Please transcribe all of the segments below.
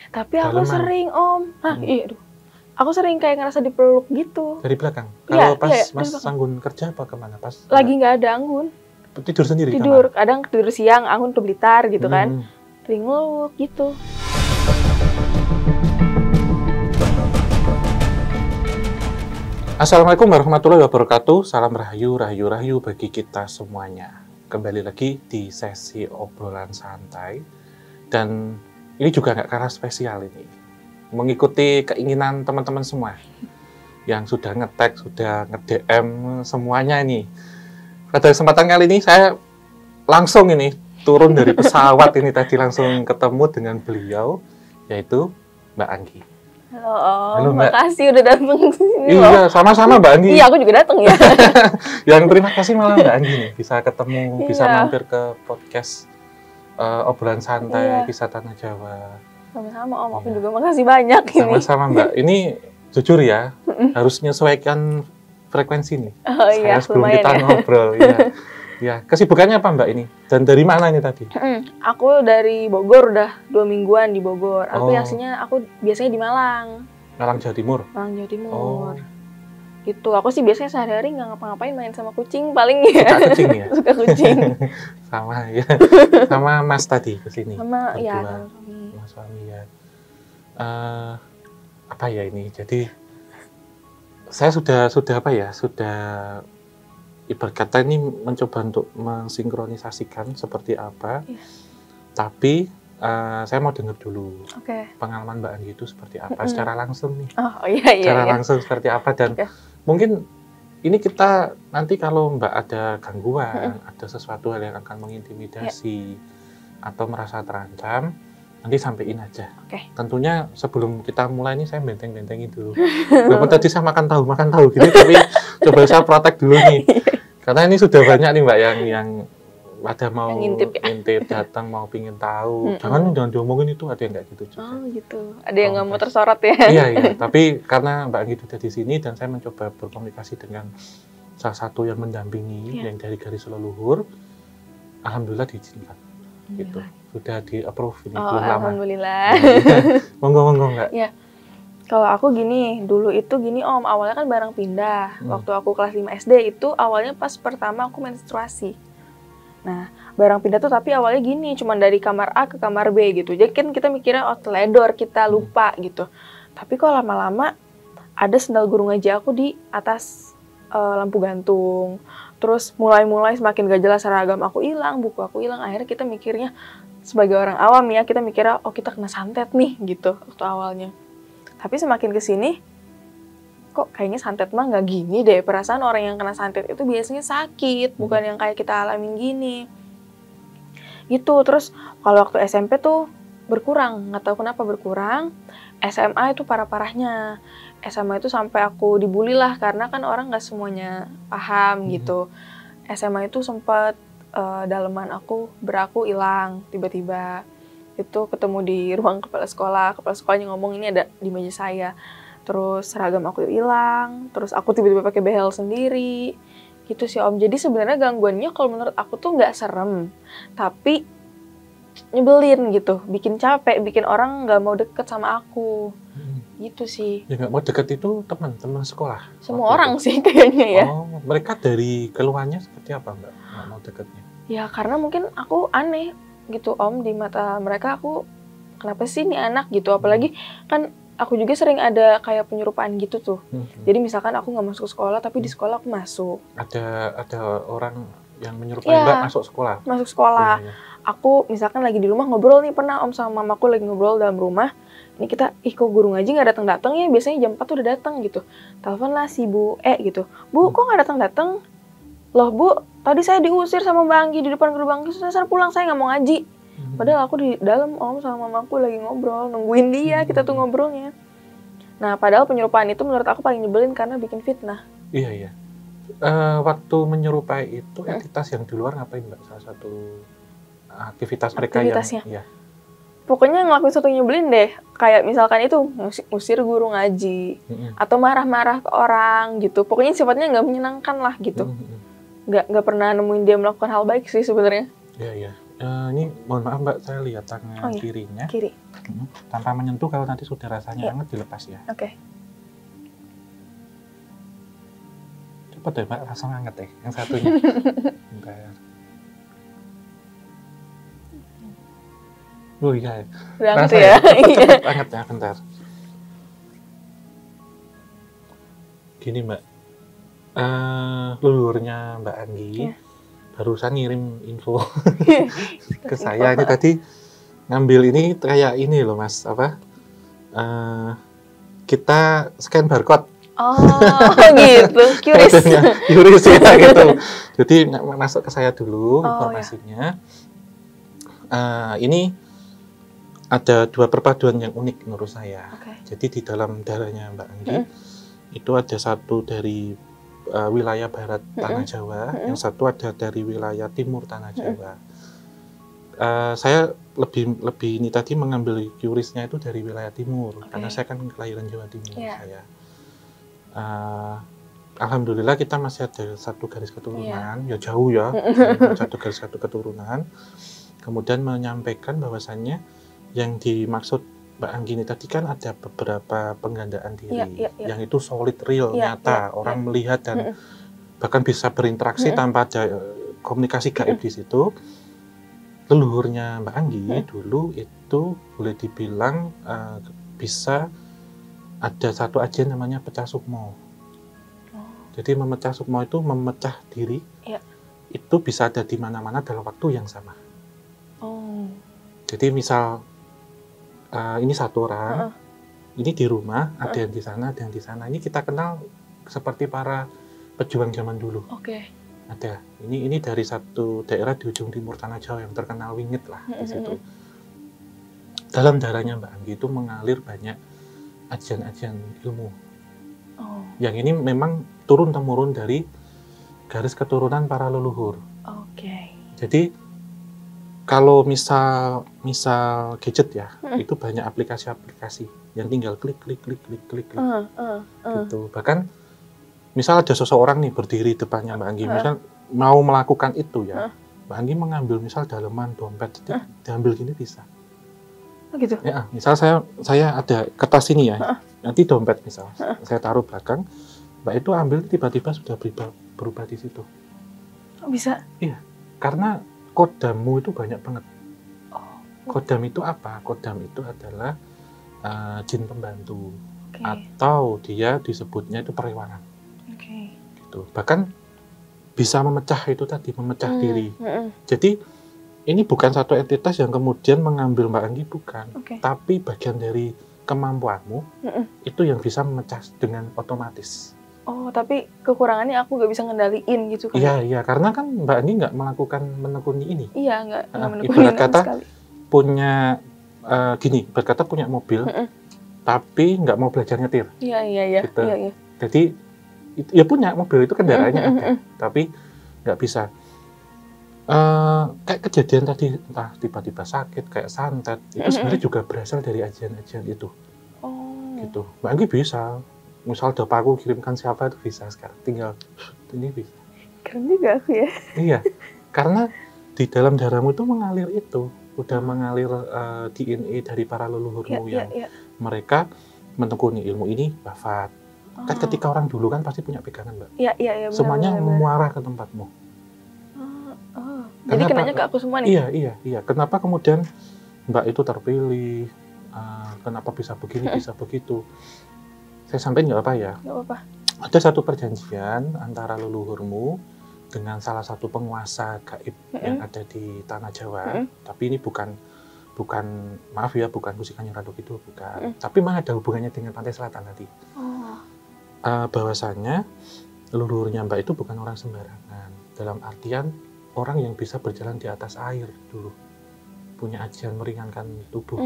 Tapi aku Daleman. sering Om, iya, aduh. Aku sering kayak ngerasa dipeluk gitu. Dari belakang? Iya, Kalau pas iya, Mas dari belakang. Anggun kerja apa kemana? Pas Lagi nggak ada Anggun. tidur sendiri Tidur, kamar? kadang tidur siang, Anggun ke Blitar gitu kan. Hmm. Sering ngeluk gitu. Assalamualaikum warahmatullahi wabarakatuh. Salam rahayu, rahayu bagi kita semuanya. Kembali lagi di sesi obrolan santai. Dan ini juga nggak kalah spesial ini. Mengikuti keinginan teman-teman semua. Yang sudah nge-tag, sudah nge-DM semuanya ini. Pada kesempatan kali ini saya langsung ini turun dari pesawat ini tadi langsung ketemu dengan beliau. Yaitu Mbak Anggi. Halo Om, Halo, Mbak. makasih udah datang ke sini loh. Iya, sama-sama Mbak Anggi. Iya, aku juga datang ya. Yang terima kasih malah Mbak Anggi nih, bisa ketemu, bisa Iya. mampir ke podcast obrolan santai, Iya. kisah tanah Jawa. Sama-sama Om, aku Iya. juga makasih banyak ini. Sama-sama Mbak. Ini jujur ya, harus menyesuaikan frekuensi nih. Oh iya, Sebelum lumayan kita ya. ngobrol. Ya. Ya, kesibukannya apa Mbak ini? Dan dari mana ini tadi? Aku dari Bogor, udah 2 mingguan di Bogor. Aku Oh. aslinya aku biasanya di Malang, Malang Jawa Timur. Malang Jawa Timur. Oh. Gitu. Aku sih biasanya sehari-hari nggak ngapa-ngapain, main sama kucing paling ya. Suka kucing ya? Suka kucing. Sama ya. Sama Mas tadi ke sini. Sama ya, Berdua. sama suami. Mas suami ya. Apa ya ini? Jadi saya sudah apa ya? Sudah ibarat kata ini mencoba untuk mensinkronisasikan seperti apa. Iya. Tapi saya mau dengar dulu Oke. pengalaman Mbak Anggi itu seperti apa secara langsung nih. Oh iya iya. Secara iya. langsung seperti apa dan Oke. mungkin ini kita nanti kalau Mbak ada gangguan, ada sesuatu hal yang akan mengintimidasi atau merasa terancam, nanti sampein aja. Oke. Tentunya sebelum kita mulai ini saya benteng-bentengin dulu. Walaupun tadi saya makan tahu gitu, tapi coba saya protek dulu nih. Karena ini sudah banyak nih Mbak yang pada mau Yang ngintip ya. datang mau pingin tahu. Jangan diomongin itu, ada yang nggak gitu juga. Oh gitu. Ada yang nggak mau Kompleks. tersorot ya? Iya, tapi karena Mbak Anggi sudah di sini dan saya mencoba berkomunikasi dengan salah satu yang mendampingi yang dari garis leluhur, alhamdulillah diizinkan. Gitu. Sudah di-approve ini Oh, belum lama. alhamdulillah. Monggo Mbak. Kalau aku gini, dulu itu gini Om, awalnya kan bareng pindah. Waktu aku kelas 5 SD itu awalnya pas pertama aku menstruasi. Nah, barang pindah tuh tapi awalnya gini, cuman dari kamar A ke kamar B gitu. Jadi kan kita mikirnya oh teledor, kita lupa gitu. Tapi kok lama-lama ada sendal guru ngaji aku di atas lampu gantung. Terus mulai-mulai semakin gak jelas, seragam aku hilang, buku aku hilang. Akhirnya kita mikirnya sebagai orang awam ya, kita mikirnya oh kita kena santet nih gitu waktu awalnya. Tapi semakin kesini kok kayaknya santet mah nggak gini deh. Perasaan orang yang kena santet itu biasanya sakit, bukan yang kayak kita alamin gini. Gitu. Terus kalau waktu SMP tuh berkurang, nggak tahu kenapa berkurang. SMA itu parah-parahnya. SMA itu sampai aku dibully lah, karena kan orang nggak semuanya paham gitu. SMA itu sempat daleman aku beraku hilang tiba-tiba. Itu ketemu di ruang kepala sekolahnya ngomong ini ada di meja saya. Terus seragam aku hilang, terus aku tiba-tiba pakai behel sendiri. Gitu sih Om. Jadi sebenarnya gangguannya kalau menurut aku tuh nggak serem, tapi nyebelin gitu, bikin capek, bikin orang nggak mau deket sama aku. Gitu sih. Ya nggak mau deket itu teman sekolah? Semua orang sih kayaknya ya. Oh, mereka dari keluhannya seperti apa Mbak? Nggak mau deketnya? Ya karena mungkin aku aneh gitu Om, di mata mereka aku kenapa sih nih anak gitu. Apalagi kan aku juga sering ada kayak penyerupaan gitu tuh. Jadi misalkan aku nggak masuk sekolah, tapi di sekolah aku masuk. Ada orang yang menyerupai Iya. Mbak masuk sekolah? Masuk sekolah. Iya. Aku misalkan lagi di rumah ngobrol nih, pernah Om sama mamaku lagi ngobrol dalam rumah. Ini kita, kok guru ngaji nggak datang ya? Biasanya jam 4 udah datang gitu. Telepon lah si Bu gitu. Bu, kok nggak datang? Loh Bu, tadi saya diusir sama Mbak Anggi di depan gerbang. Saya pulang, saya nggak mau ngaji. Padahal aku di dalam Om sama mamaku lagi ngobrol, nungguin dia, kita tuh ngobrolnya. Nah, padahal penyerupaan itu menurut aku paling nyebelin karena bikin fitnah. Iya. Waktu menyerupai itu aktivitas yang di luar ngapain Mbak? Salah satu aktivitas mereka Aktivitasnya? yang... Iya. Pokoknya ngelakuin sesuatu yang nyebelin deh. Kayak misalkan itu ngusir guru ngaji. Atau marah-marah ke orang gitu. Pokoknya sifatnya nggak menyenangkan lah gitu. Nggak pernah nemuin dia melakukan hal baik sih sebenarnya. Iya. Ini mohon maaf Mbak, saya lihat tangan Oh, iya. kirinya. Kiri. Tanpa menyentuh, kalau nanti sudah rasanya Iya. hangat dilepas ya. Oke. Cepet deh Mbak, langsung hangat deh yang satunya. Bentar. Oh iya, Udah hangat rasa ya? cepet hangat ya, bentar. Gini Mbak, leluhurnya Mbak Anggi Iya. barusan ngirim info ke saya. Ini tadi ngambil ini kayak ini loh Mas, apa? Kita scan barcode. Oh, gitu. Curious. Curious ya gitu. Jadi masuk ke saya dulu informasinya. Ini ada 2 perpaduan yang unik menurut saya. Jadi di dalam darahnya Mbak Anggi itu ada satu dari wilayah barat Tanah Jawa, yang satu ada dari wilayah timur Tanah Jawa. Saya lebih ini tadi mengambil QRIS-nya itu dari wilayah timur, karena saya kan kelahiran Jawa Timur saya. Alhamdulillah kita masih ada satu garis keturunan, ya jauh ya, satu garis keturunan. Kemudian menyampaikan bahwasannya yang dimaksud Mbak Anggi ini tadi kan ada beberapa penggandaan diri, yang itu solid, real, nyata, orang melihat dan bahkan bisa berinteraksi tanpa ada komunikasi gaib di situ. Leluhurnya Mbak Anggi dulu itu boleh dibilang bisa ada satu ajian namanya pecah sukmo. Jadi memecah sukmo itu memecah diri, itu bisa ada di mana-mana dalam waktu yang sama. Jadi misal ini satu orang, ini di rumah, ada yang di sana, ada yang di sana. Ini kita kenal seperti para pejuang zaman dulu. Ada. Ini dari satu daerah di ujung timur Tanah Jawa yang terkenal wingit lah di situ. Dalam darahnya Mbak Anggi itu mengalir banyak ajian-ajian ilmu. Yang ini memang turun-temurun dari garis keturunan para leluhur. Jadi kalau misal gadget ya, itu banyak aplikasi-aplikasi yang tinggal klik gitu. Bahkan misal ada seseorang nih berdiri depannya Mbak Anggi, misal mau melakukan itu ya, Mbak Anggi mengambil misal daleman dompet, diambil gini bisa. Gitu. Ya, misal saya ada kertas ini ya, nanti dompet misal, saya taruh belakang, Mbak itu ambil tiba-tiba sudah berubah di situ. Bisa? Iya, karena kodammu itu banyak banget. Kodam itu apa? Kodam itu adalah jin pembantu, atau dia disebutnya itu periwanan. Gitu. Bahkan bisa memecah itu tadi, memecah diri. Jadi ini bukan satu entitas yang kemudian mengambil Mbak Anggi, bukan. Tapi bagian dari kemampuanmu itu yang bisa memecah dengan otomatis. Tapi kekurangannya aku nggak bisa ngendaliin gitu kan? Iya, karena kan Mbak Anggi nggak melakukan menekuni ini. Iya, nggak menekuni ibarat kata sekali. Punya ibarat kata punya mobil, tapi nggak mau belajar nyetir. Iya. Gitu. Iya. Jadi ya punya mobil itu kendaraannya ada, tapi nggak bisa. Kayak kejadian tadi, entah tiba-tiba sakit, kayak santet, itu sebenarnya juga berasal dari ajian-ajian itu. Gitu. Mbak Anggi bisa, misal udah paku kirimkan siapa itu bisa sekarang, tinggal ini bisa. Keren juga aku ya. Iya, karena di dalam darahmu itu mengalir itu, udah mengalir DNA dari para leluhurmu yang mereka menekuni ilmu ini wafat. Kan ketika orang dulu kan pasti punya pegangan Mbak. Iya. Semuanya muara ke tempatmu. Jadi kenanya ke aku semua nih? Iya. Kenapa kemudian Mbak itu terpilih? Kenapa bisa begini, bisa begitu? Saya sampaikan nggak apa ya? Nggak apa-apa. Ada satu perjanjian antara leluhurmu dengan salah satu penguasa gaib yang ada di Tanah Jawa. Tapi ini bukan maaf ya, bukan Musikanya Ratu Kidul, bukan. Tapi memang ada hubungannya dengan Pantai Selatan tadi. Bahwasanya leluhurnya Mbak itu bukan orang sembarangan. Dalam artian orang yang bisa berjalan di atas air dulu, punya ajian meringankan tubuh,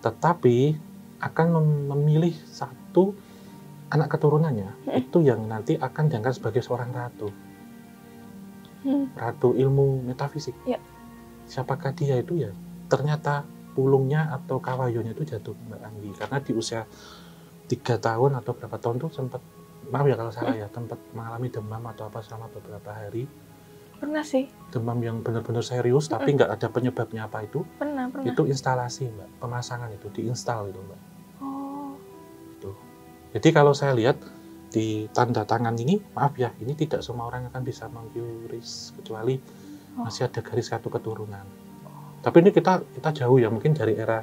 tetapi akan memilih satu anak keturunannya itu yang nanti akan diangkat sebagai seorang ratu, ratu ilmu metafisik. Siapakah dia itu ya? Ternyata pulungnya atau kawayonya itu jatuh Mbak Anggi, karena di usia 3 tahun atau berapa tahun tuh sempat, maaf ya kalau salah ya, sempat mengalami demam atau apa selama beberapa hari. Pernah sih. Demam yang benar-benar serius, tapi nggak ada penyebabnya apa itu. Pernah. Itu instalasi, Mbak. Pemasangan itu, diinstal itu, Mbak. Oh. Gitu. Jadi kalau saya lihat di tanda tangan ini, maaf ya, ini tidak semua orang akan bisa mengkiuris, kecuali masih ada garis satu keturunan. Tapi ini kita jauh ya, mungkin dari era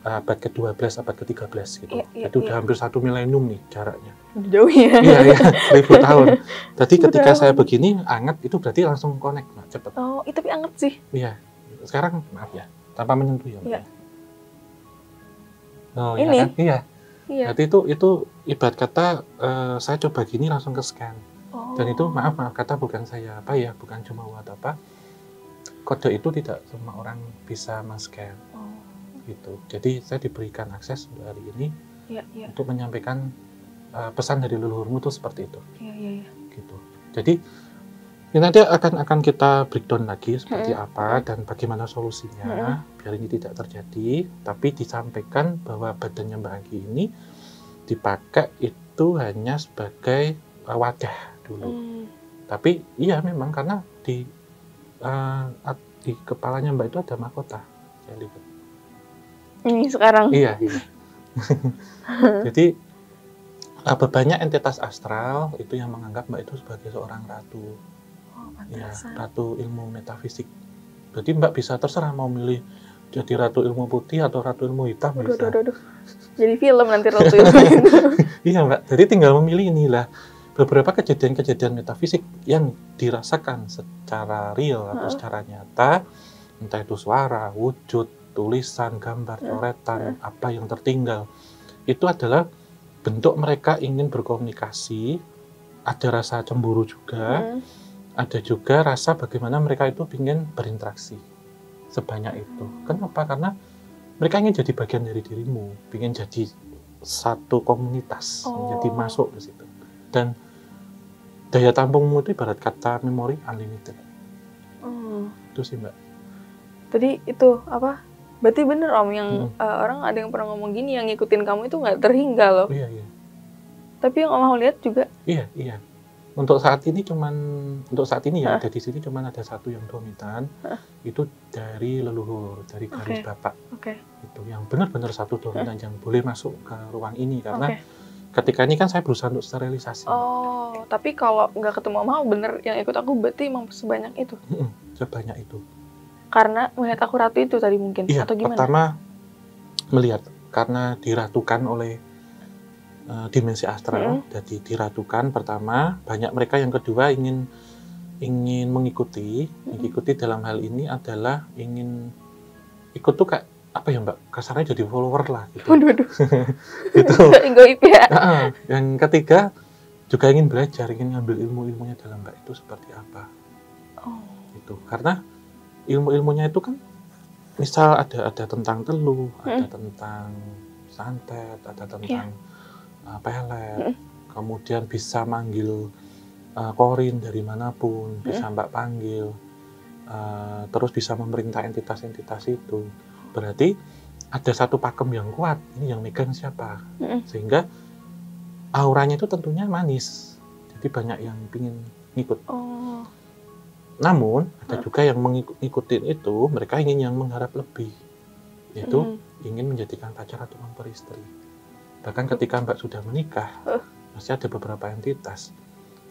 abad ke-12, abad ke-13 gitu. Jadi udah hampir 1 milenium nih jaraknya. Jauh ya? Iya, 1000 tahun. Jadi ketika saya begini, anget, itu berarti langsung connect, Mbak, cepet. Oh, itu tapi anget sih. Iya. Sekarang, maaf ya, tanpa menyentuh ya, Mbak. Iya. Oh, ini? Ya kan? Iya. Iya. Berarti itu ibarat kata saya coba gini langsung ke scan. Oh. Dan itu maaf kata bukan saya bukan cuma buat apa. Kode itu tidak semua orang bisa men-scan. Oh. Gitu. Jadi saya diberikan akses untuk hari ini untuk menyampaikan pesan dari leluhurmu itu seperti itu. Iya. Gitu. Jadi ini nanti akan kita breakdown lagi seperti apa dan bagaimana solusinya biar ini tidak terjadi. Tapi disampaikan bahwa badannya Mbak Anggi ini dipakai itu hanya sebagai wadah dulu. Tapi iya memang karena di kepalanya Mbak itu ada mahkota. Saya lihat. Ini sekarang? Iya. Jadi banyak entitas astral itu yang menganggap Mbak itu sebagai seorang ratu. Ya, ratu ilmu metafisik. Jadi Mbak bisa terserah mau milih jadi ratu ilmu putih atau ratu ilmu hitam. Bisa. Jadi film nanti ratu ilmu itu. Iya Mbak, jadi tinggal memilih inilah beberapa kejadian-kejadian metafisik yang dirasakan secara real atau secara nyata, entah itu suara, wujud, tulisan, gambar, coretan, apa yang tertinggal. Itu adalah bentuk mereka ingin berkomunikasi, ada rasa cemburu juga, ada juga rasa bagaimana mereka itu ingin berinteraksi sebanyak itu. Kenapa? Karena mereka ingin jadi bagian dari dirimu, ingin jadi satu komunitas, jadi masuk ke situ. Dan daya tampungmu itu ibarat kata memori unlimited. Itu sih Mbak. Tadi itu apa? Berarti bener Om yang orang ada yang pernah ngomong gini, yang ngikutin kamu itu nggak terhingga loh. Iya. Tapi yang Om mau lihat juga. Iya. Untuk saat ini ya ada di sini cuman ada satu yang dominan, itu dari leluhur, dari garis bapak. Itu yang benar-benar satu dominan yang boleh masuk ke ruang ini karena ketika ini kan saya berusaha untuk sterilisasi. Oh, tapi kalau nggak ketemu Om bener yang ikut aku berarti emang sebanyak itu? Sebanyak itu. Karena melihat aku ratu itu tadi mungkin? Iya, atau gimana? Pertama melihat karena diratukan oleh dimensi astral, jadi diratukan pertama, banyak mereka yang kedua ingin mengikuti dalam hal ini adalah ingin ikut tuh kayak apa ya Mbak, kasarnya jadi follower lah gitu. Waduh. Gitu. Goib ya. Yang ketiga juga ingin belajar, ingin ngambil ilmunya dalam Mbak itu seperti apa. Gitu. Karena ilmunya itu kan misal ada tentang teluh, ada tentang santet, ada tentang pelet, kemudian bisa manggil korin dari manapun, bisa Mbak panggil, terus bisa memerintah entitas-entitas itu. Berarti ada satu pakem yang kuat, ini yang megang siapa? Sehingga auranya itu tentunya manis, jadi banyak yang ingin ngikut. Namun ada juga yang mengikutin itu, mereka ingin yang mengharap lebih, yaitu ingin menjadikan pacar atau memperistri. Bahkan ketika Mbak sudah menikah, masih ada beberapa entitas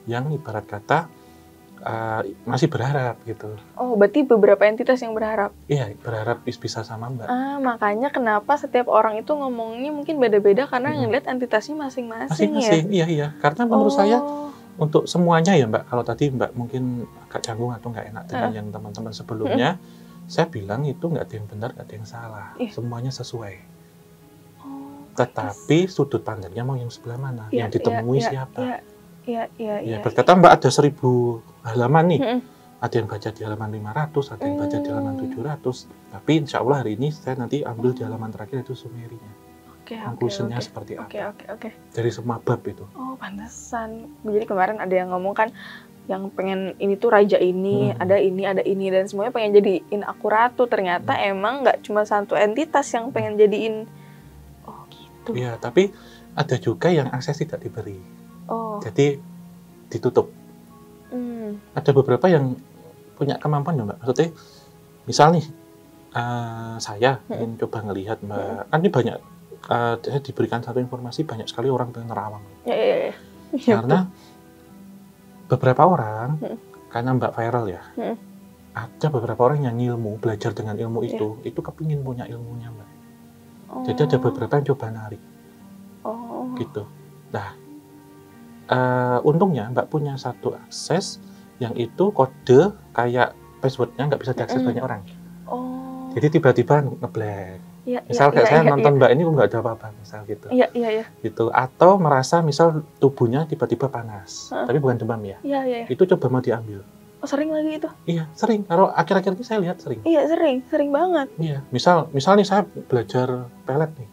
yang ibarat kata masih berharap gitu. Oh, berarti beberapa entitas yang berharap? Iya, berharap bisa sama Mbak. Makanya kenapa setiap orang itu ngomongnya mungkin beda-beda karena ngeliat entitasnya masing-masing ya? Iya. Karena menurut saya untuk semuanya ya Mbak, kalau tadi Mbak mungkin agak canggung atau nggak enak dengan yang teman-teman sebelumnya, saya bilang itu nggak ada yang benar, nggak ada yang salah. Semuanya sesuai. Tetapi sudut pandangnya mau yang sebelah mana? Yang ditemui siapa? Iya. Berkata Mbak ada 1000 halaman nih. Ada yang baca di halaman 500, ada yang baca di halaman 700. Tapi insya Allah hari ini saya nanti ambil di halaman terakhir itu sumerinya. Konklusinya seperti apa? Dari semua bab itu. Oh, pantesan. Jadi kemarin ada yang ngomong kan, yang pengen ini tuh raja ini, ada ini, dan semuanya pengen jadiin aku ratu. Ternyata emang nggak cuma satu entitas yang pengen jadiin. Iya, tapi ada juga yang akses tidak diberi. Jadi ditutup. Ada beberapa yang punya kemampuan ya Mbak. Maksudnya, misal nih, saya ingin coba ngelihat Mbak, kan ini banyak, saya diberikan satu informasi, banyak sekali orang pengen nerawang. Iya. Karena beberapa orang, karena Mbak viral ya, ada beberapa orang yang ngilmu, belajar dengan ilmu itu kepingin punya ilmunya Mbak. Jadi ada beberapa yang coba narik. Gitu. Nah, untungnya Mbak punya satu akses yang itu kode kayak passwordnya nggak bisa diakses banyak orang. Jadi tiba-tiba ngeblank. Misal kayak saya nonton Mbak ini nggak ada apa-apa, misal gitu. Iya. Gitu. Atau merasa misal tubuhnya tiba-tiba panas, tapi bukan demam ya. Iya. Itu coba mau diambil. Sering lagi itu? Iya, sering. Kalau akhir-akhir ini saya lihat sering. Iya, sering banget. Iya, misal nih saya belajar pelet nih.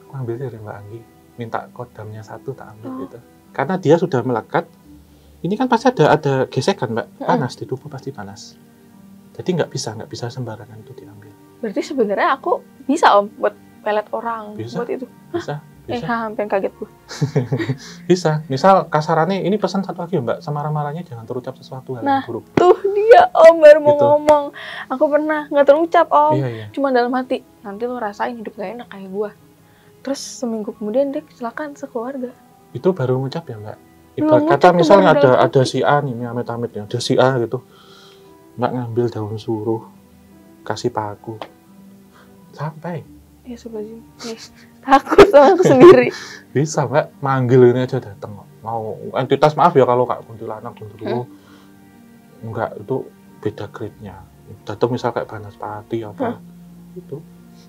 Aku ambil dari Mbak Anggi, minta kodamnya 1 tak ambil gitu. Karena dia sudah melekat. Ini kan pasti ada gesekan Mbak, panas di tubuh pasti panas. Jadi nggak bisa sembarangan itu diambil. Berarti sebenarnya aku bisa Om buat pelet orang, bisa, buat itu. Bisa. Hampir kaget gue. Bisa. Misal kasarannya, ini pesan satu lagi Mbak, semarah-marahnya jangan terucap sesuatu hal yang buruk. Tuh dia Om baru mau ngomong. Aku pernah nggak terucap Om, cuma dalam hati. Nanti lo rasain hidup gak enak kayak gue. Terus seminggu kemudian dia kecelakaan sekeluarga. Itu baru ngucap ya Mbak? Ibarat kata misalnya ada si A nih, amit-amit ya, ada si A gitu. Mbak ngambil daun suruh, kasih paku, sampai. Ya sebelum takut sama aku sendiri. Bisa Mbak, manggil ini aja datang. Mau entitas, maaf ya kalau Kak kuntilanak, kuntilu, enggak, itu beda grade-nya. Datang misal kayak Banaspati apa, itu.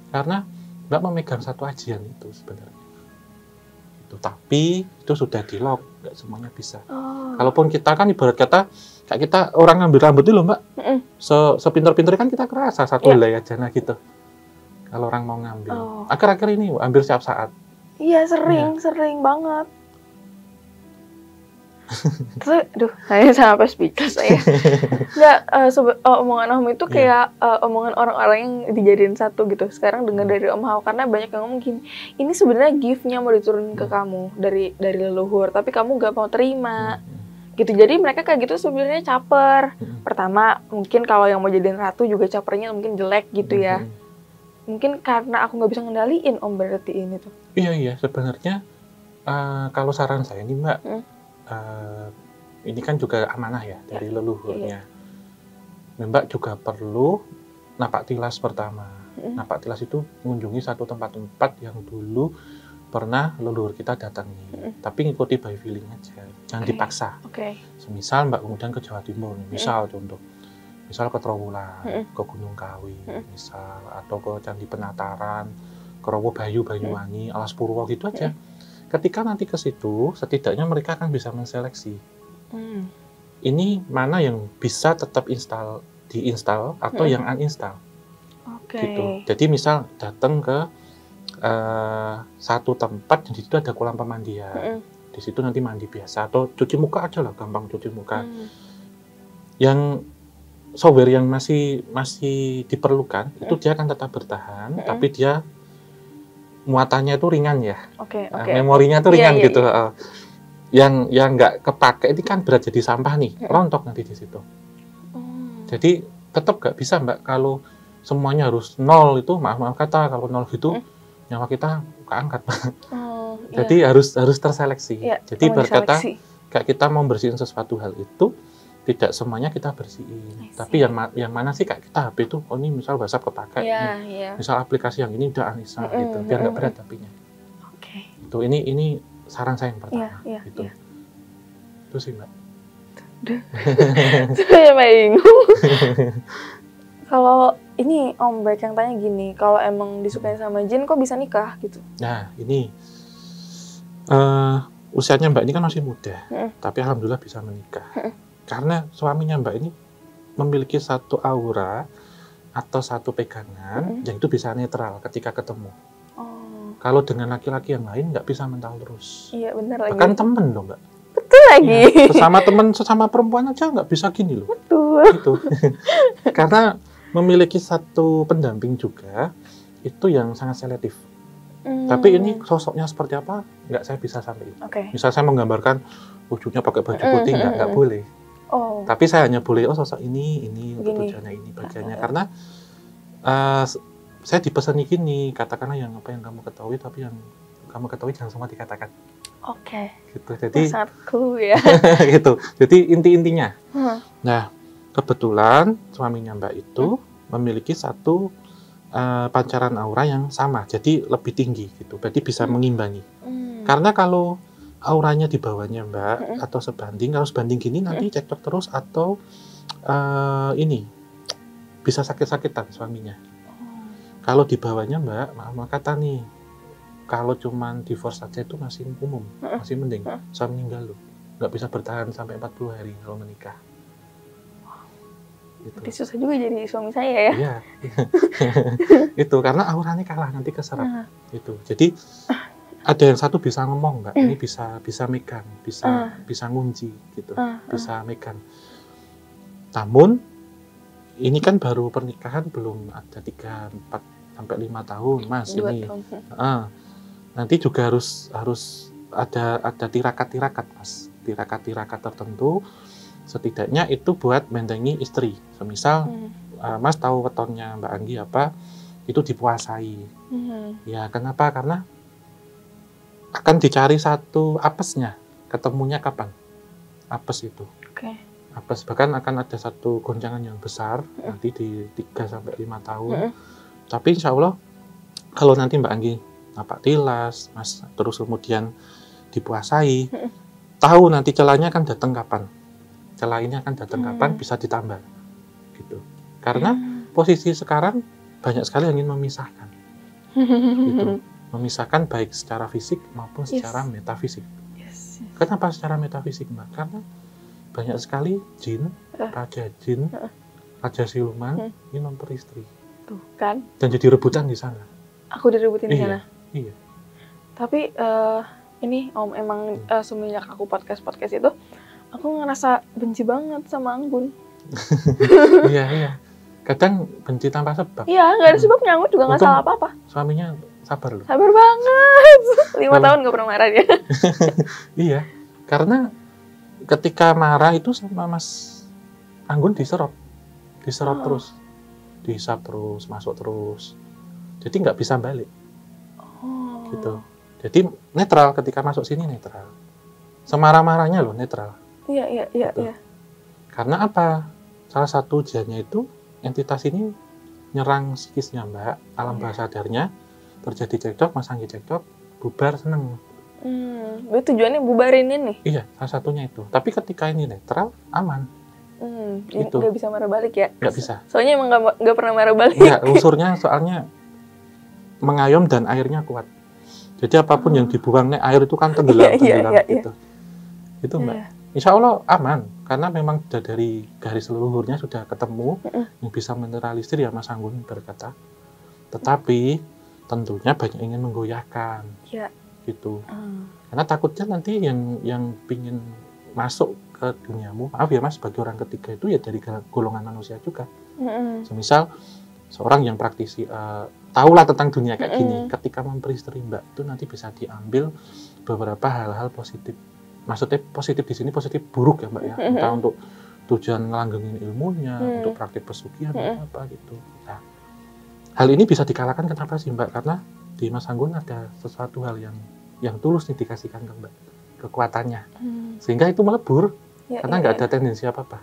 Karena Mbak memegang satu ajian itu sebenarnya. Itu, tapi itu sudah di-lock, nggak semuanya bisa. Kalaupun kita kan ibarat kata, kayak kita orang ngambil rambut itu loh Mbak, sepinter-pinter kan kita kerasa satu helai aja nah gitu. Kalau orang mau ngambil. Akhir-akhir ini ambil setiap saat. Iya, sering banget. Terus, aduh, saya sampai speechless saya. Nggak, omongan Om itu kayak omongan orang-orang yang dijadiin satu gitu. Sekarang dengar dari Om Hao, karena banyak yang ngomong gini, ini sebenarnya gift-nya mau diturunin ke kamu dari leluhur, tapi kamu nggak mau terima. Gitu. Jadi mereka kayak gitu sebenarnya caper. Pertama, mungkin kalau yang mau jadiin ratu juga capernya mungkin jelek gitu ya. Mungkin karena aku nggak bisa ngendaliin Om berarti ini tuh. Iya, sebenarnya kalau saran saya nih Mbak, ini kan juga amanah ya dari leluhurnya. Mbak juga perlu napak tilas pertama. Napak tilas itu mengunjungi satu tempat-tempat yang dulu pernah leluhur kita datangi. Tapi ngikuti by feeling aja, jangan dipaksa. Semisal Mbak kemudian ke Jawa Timur, misal contoh. Misal ke Trowulan, ke Gunung Kawi, misal, atau ke Candi Penataran, ke Rowo Bayu, Banyuwangi, Alas Purwo gitu aja. Ketika nanti ke situ, setidaknya mereka akan bisa menseleksi. Ini mana yang bisa tetap diinstal atau yang uninstall. Gitu. Jadi misal datang ke satu tempat, di situ ada kolam pemandian. Di situ nanti mandi biasa atau cuci muka aja lah, gampang cuci muka. Yang software yang masih diperlukan itu dia akan tetap bertahan, tapi dia muatannya itu ringan ya. Memorinya itu ringan gitu. Yang nggak kepake ini kan berat jadi sampah nih, rontok nanti di situ. Jadi tetap nggak bisa Mbak kalau semuanya harus nol itu, maaf kata kalau nol gitu nyawa kita keangkat. Jadi harus terseleksi. Jadi berkata kayak kita mau bersihin sesuatu hal itu, tidak semuanya kita bersihin. Tapi yang mana sih kayak kita HP itu, ini misal WhatsApp kepake, misal aplikasi yang ini udah uninstall gitu, biar nggak berat HP-nya. Itu ini saran saya yang pertama. Gitu. Itu sih Mbak. Saya bingung. Kalau ini Om baik yang tanya gini, kalau emang disukain sama jin kok bisa nikah gitu? Nah ini usianya Mbak ini kan masih muda, tapi alhamdulillah bisa menikah. Karena suaminya Mbak ini memiliki satu aura atau satu pegangan yang itu bisa netral ketika ketemu. Kalau dengan laki-laki yang lain nggak bisa mental terus. Iya benar lagi. Bahkan temen loh Mbak. Betul lagi. Ya, sesama perempuan aja nggak bisa gini loh. Betul. Gitu. Karena memiliki satu pendamping juga itu yang sangat selektif. Tapi ini sosoknya seperti apa nggak saya bisa sampaikan. Misal saya menggambarkan wujudnya pakai baju putih nggak boleh. Tapi saya hanya boleh sosok ini untuk Gini. tujuannya ini bagiannya karena saya dipesani gini, katakanlah yang apa yang kamu ketahui, tapi yang kamu ketahui jangan semua dikatakan. Oke. Gitu. Jadi Sangat clue ya. gitu. Jadi inti-intinya. Hmm. Nah, kebetulan suaminya Mbak itu memiliki satu pancaran aura yang sama, jadi lebih tinggi gitu. Berarti bisa mengimbangi. Karena kalau auranya di bawahnya Mbak atau sebanding, kalau sebanding gini nanti cekcok terus atau ini bisa sakit-sakitan suaminya. Kalau di bawahnya Mbak, maaf kata nih, kalau cuman divorce saja itu masih umum, masih mending. Saya meninggal loh, nggak bisa bertahan sampai 40 hari kalau menikah. Gitu. Jadi susah juga jadi suami saya ya. Iya, itu karena auranya kalah nanti keserap. Itu. Jadi ada yang satu bisa ngomong Mbak, ini bisa megang, bisa ngunci gitu, bisa megang. Namun ini kan baru pernikahan, belum ada 3, 4 sampai 5 tahun, Mas. 2 ini. tahun. Nanti juga harus ada tirakat-tirakat, Mas. Tirakat-tirakat tertentu setidaknya itu buat mendampingi istri. Semisal Mas tahu wetonnya Mbak Anggi apa, itu dipuasai. Ya, kenapa? Karena akan dicari satu apesnya. Ketemunya kapan? Apes itu. Apes, bahkan akan ada satu goncangan yang besar nanti di 3 sampai 5 tahun. Tapi insya Allah kalau nanti Mbak Anggi napak tilas, Mas terus kemudian dipuasai, tahu nanti celahnya akan datang kapan. Celah ini akan datang kapan, bisa ditambah. Gitu. Karena posisi sekarang banyak sekali yang ingin memisahkan. Gitu. Memisahkan baik secara fisik maupun secara metafisik. Kenapa secara metafisik, Mbak? Karena banyak sekali jin, raja siluman ini memperistri. Tuh kan. Dan jadi rebutan di sana. Aku direbutin di sana. Iya. Tapi ini Om emang semenjak aku podcast itu, aku ngerasa benci banget sama Anggun. Iya. Kadang benci tanpa sebab. Iya, nggak ada sebabnya. Anggun juga nggak salah apa-apa. Suaminya sabar loh. Sabar banget. 5 tahun nggak pernah marah dia. Iya, karena ketika marah itu sama Mas Anggun diserot terus, dihisap terus, masuk terus. Jadi nggak bisa balik. Gitu. Jadi netral, ketika masuk sini netral. Semarah-marahnya loh netral. Iya. Karena apa? Salah satu ujiannya itu entitas ini nyerang psikisnya Mbak, alam bawah sadarnya, terjadi cekcok, Mas Anggi cekcok, bubar seneng. Itu tujuannya bubarin ini. Iya, salah satunya itu. Tapi ketika ini netral, aman. Jadi nggak bisa marah balik ya? Nggak bisa. Soalnya emang nggak pernah marah balik. Iya, unsurnya soalnya mengayom dan airnya kuat. Jadi apapun yang dibuang air itu kan tenggelam gitu. Itu Mbak. Insya Allah aman, karena memang dari garis leluhurnya sudah ketemu yang bisa menetralisir ya Mas Anggun berkata. Tetapi tentunya banyak ingin menggoyahkan, gitu. Karena takutnya nanti yang pingin masuk ke duniamu, maaf ya Mas, bagi orang ketiga itu ya dari golongan manusia juga. Semisal seorang yang praktisi tahulah tentang dunia kayak gini, ketika memperistri Mbak itu nanti bisa diambil beberapa hal-hal positif. Maksudnya positif di sini positif buruk ya Mbak ya, entah untuk tujuan ngelanggengin ilmunya, untuk praktik pesugihan atau apa gitu. Nah, hal ini bisa dikalahkan kenapa sih Mbak? Karena di Mas Anggun ada sesuatu hal yang tulus nih dikasihkan ke Mbak, kekuatannya, sehingga itu melebur karena nggak ada tendensi apa-apa.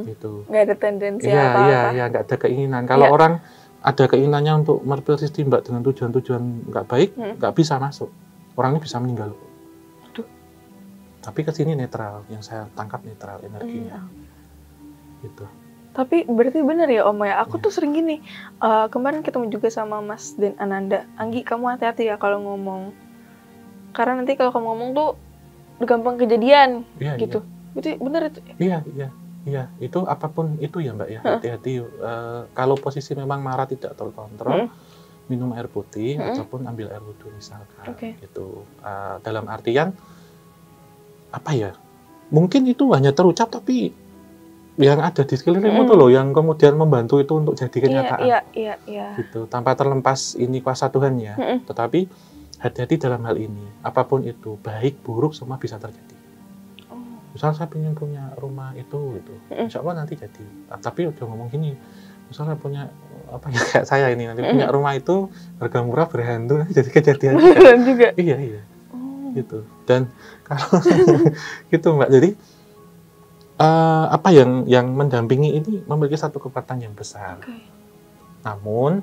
Gitu. Nggak ada tendensi apa-apa. Iya, nggak ada keinginan. Kalau orang ada keinginannya untuk merpilsisti Mbak dengan tujuan-tujuan nggak baik, nggak bisa masuk. Orangnya bisa meninggal. Tapi ke sini netral, yang saya tangkap netral energinya. Gitu. Tapi berarti benar ya Om ya, aku tuh sering gini, kemarin ketemu juga sama Mas dan Ananda, Anggi kamu hati-hati ya kalau ngomong, karena nanti kalau kamu ngomong tuh gampang kejadian, gitu. Itu benar itu? Iya, itu apapun itu ya Mbak ya, hati-hati. Kalau posisi memang marah tidak terkontrol, minum air putih ataupun ambil air wudhu misalkan, gitu. Dalam artian apa ya? Mungkin itu hanya terucap tapi yang ada di sekelilingmu tuh loh yang kemudian membantu itu untuk jadi kenyataan. Iya. Gitu. Tanpa terlepas ini kuasa Tuhan ya. Tetapi hati-hati dalam hal ini. Apapun itu, baik buruk semua bisa terjadi. misal saya pengen punya rumah itu gitu, insya Allah nanti jadi. Tapi udah ngomong gini, misalnya punya apa ya kayak saya ini nanti punya rumah itu harga murah berhantu jadi kejadian juga. Iya gitu. Dan kalau gitu Mbak, jadi apa yang mendampingi ini memiliki satu kekuatan yang besar. Namun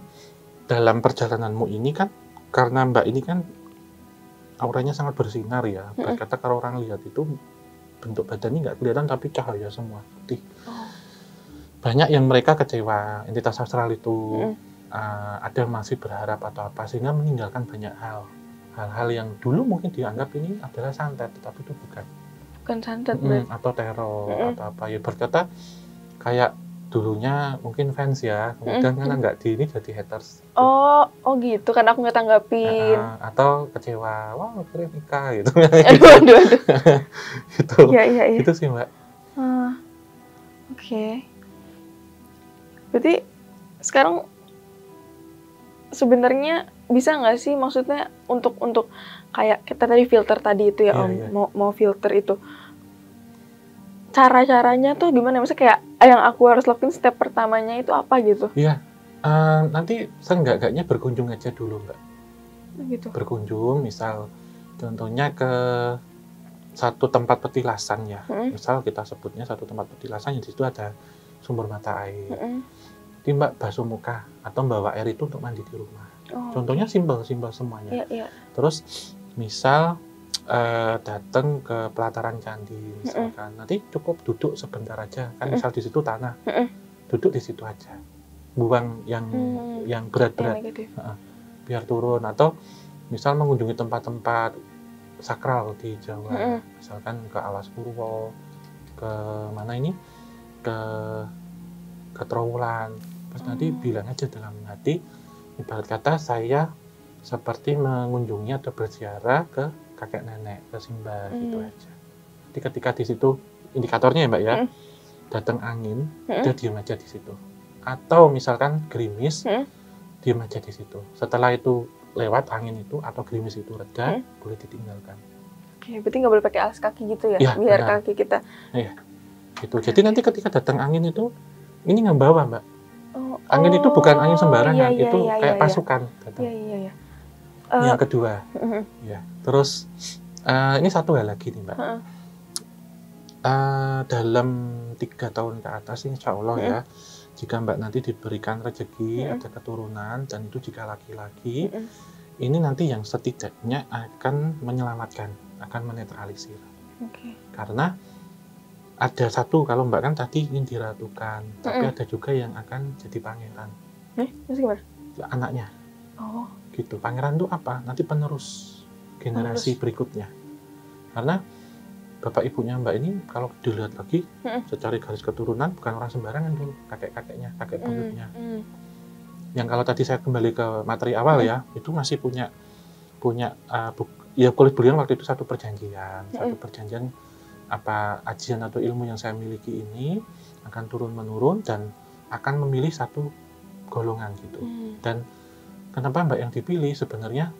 dalam perjalananmu ini kan, karena Mbak ini kan auranya sangat bersinar ya, berkata kalau orang lihat itu bentuk badannya nggak kelihatan tapi cahaya semua putih. Banyak yang mereka kecewa, entitas astral itu ada masih berharap atau apa, sehingga meninggalkan banyak hal-hal yang dulu mungkin dianggap ini adalah santet, tetapi itu bukan santet atau teror atau apa ya, berkata kayak dulunya mungkin fans ya, kemudian kan nggak di ini jadi haters. Oh gitu, karena aku nggak tanggapin. Atau kecewa, wah keren nikah gitu. Aduh. Gitu. Iya. Itu sih Mbak. Oke. Berarti sekarang sebenarnya bisa nggak sih, maksudnya untuk kayak kita tadi filter tadi itu ya Om, mau filter itu. Cara-caranya tuh gimana? Maksudnya kayak yang aku harus lakuin step pertamanya itu apa gitu? Iya, nanti seenggak-enggaknya berkunjung aja dulu Mbak. Gitu. Berkunjung, misal contohnya ke satu tempat petilasan ya. Misal kita sebutnya satu tempat petilasan, di situ ada sumber mata air. Jadi Mbak basuh muka atau bawa air itu untuk mandi di rumah. Contohnya simpel semuanya. Iya. Terus misal datang ke pelataran candi misalkan, nanti cukup duduk sebentar aja kan, misal di situ tanah, duduk di situ aja, buang yang berat-berat, biar turun. Atau misal mengunjungi tempat-tempat sakral di Jawa, misalkan ke Alas Purwo, ke mana ini, ke Trowulan, terus nanti bilang aja dalam hati, ibarat kata saya seperti mengunjungi atau berziarah ke kakek nenek, ke simbah gitu aja. Jadi ketika di situ indikatornya ya Mbak ya, datang angin, dia diam aja di situ. Atau misalkan gerimis, diam aja di situ. Setelah itu lewat angin itu atau gerimis itu reda, boleh ditinggalkan. Oke, berarti nggak boleh pakai alas kaki gitu ya, biar kaki kita. Iya, gitu. Jadi nanti ketika datang angin itu, ini ngebawa Mbak. Angin itu bukan angin sembarangan, itu kayak pasukan datang. Iya. Yang kedua, ya. Terus ini satu hal lagi nih Mbak. Dalam 3 tahun ke atas, insya Allah ya, jika Mbak nanti diberikan rezeki, ada keturunan, dan itu jika laki-laki, ini nanti yang setidaknya akan menyelamatkan, akan menetralisir. Karena ada satu, kalau Mbak kan tadi ingin diratukan, tapi ada juga yang akan jadi pangeran. Maksudnya gimana? Anaknya. Gitu. Pangeran itu apa? Nanti penerus generasi berikutnya. Karena bapak ibunya Mbak ini kalau dilihat lagi secara garis keturunan bukan orang sembarangan dulu, kakek-kakeknya, kakek buyutnya. Yang kalau tadi saya kembali ke materi awal ya, itu masih punya ya boleh dibilang waktu itu satu perjanjian apa ajian atau ilmu yang saya miliki ini akan turun menurun dan akan memilih satu golongan gitu. Dan kenapa Mbak yang dipilih sebenarnya,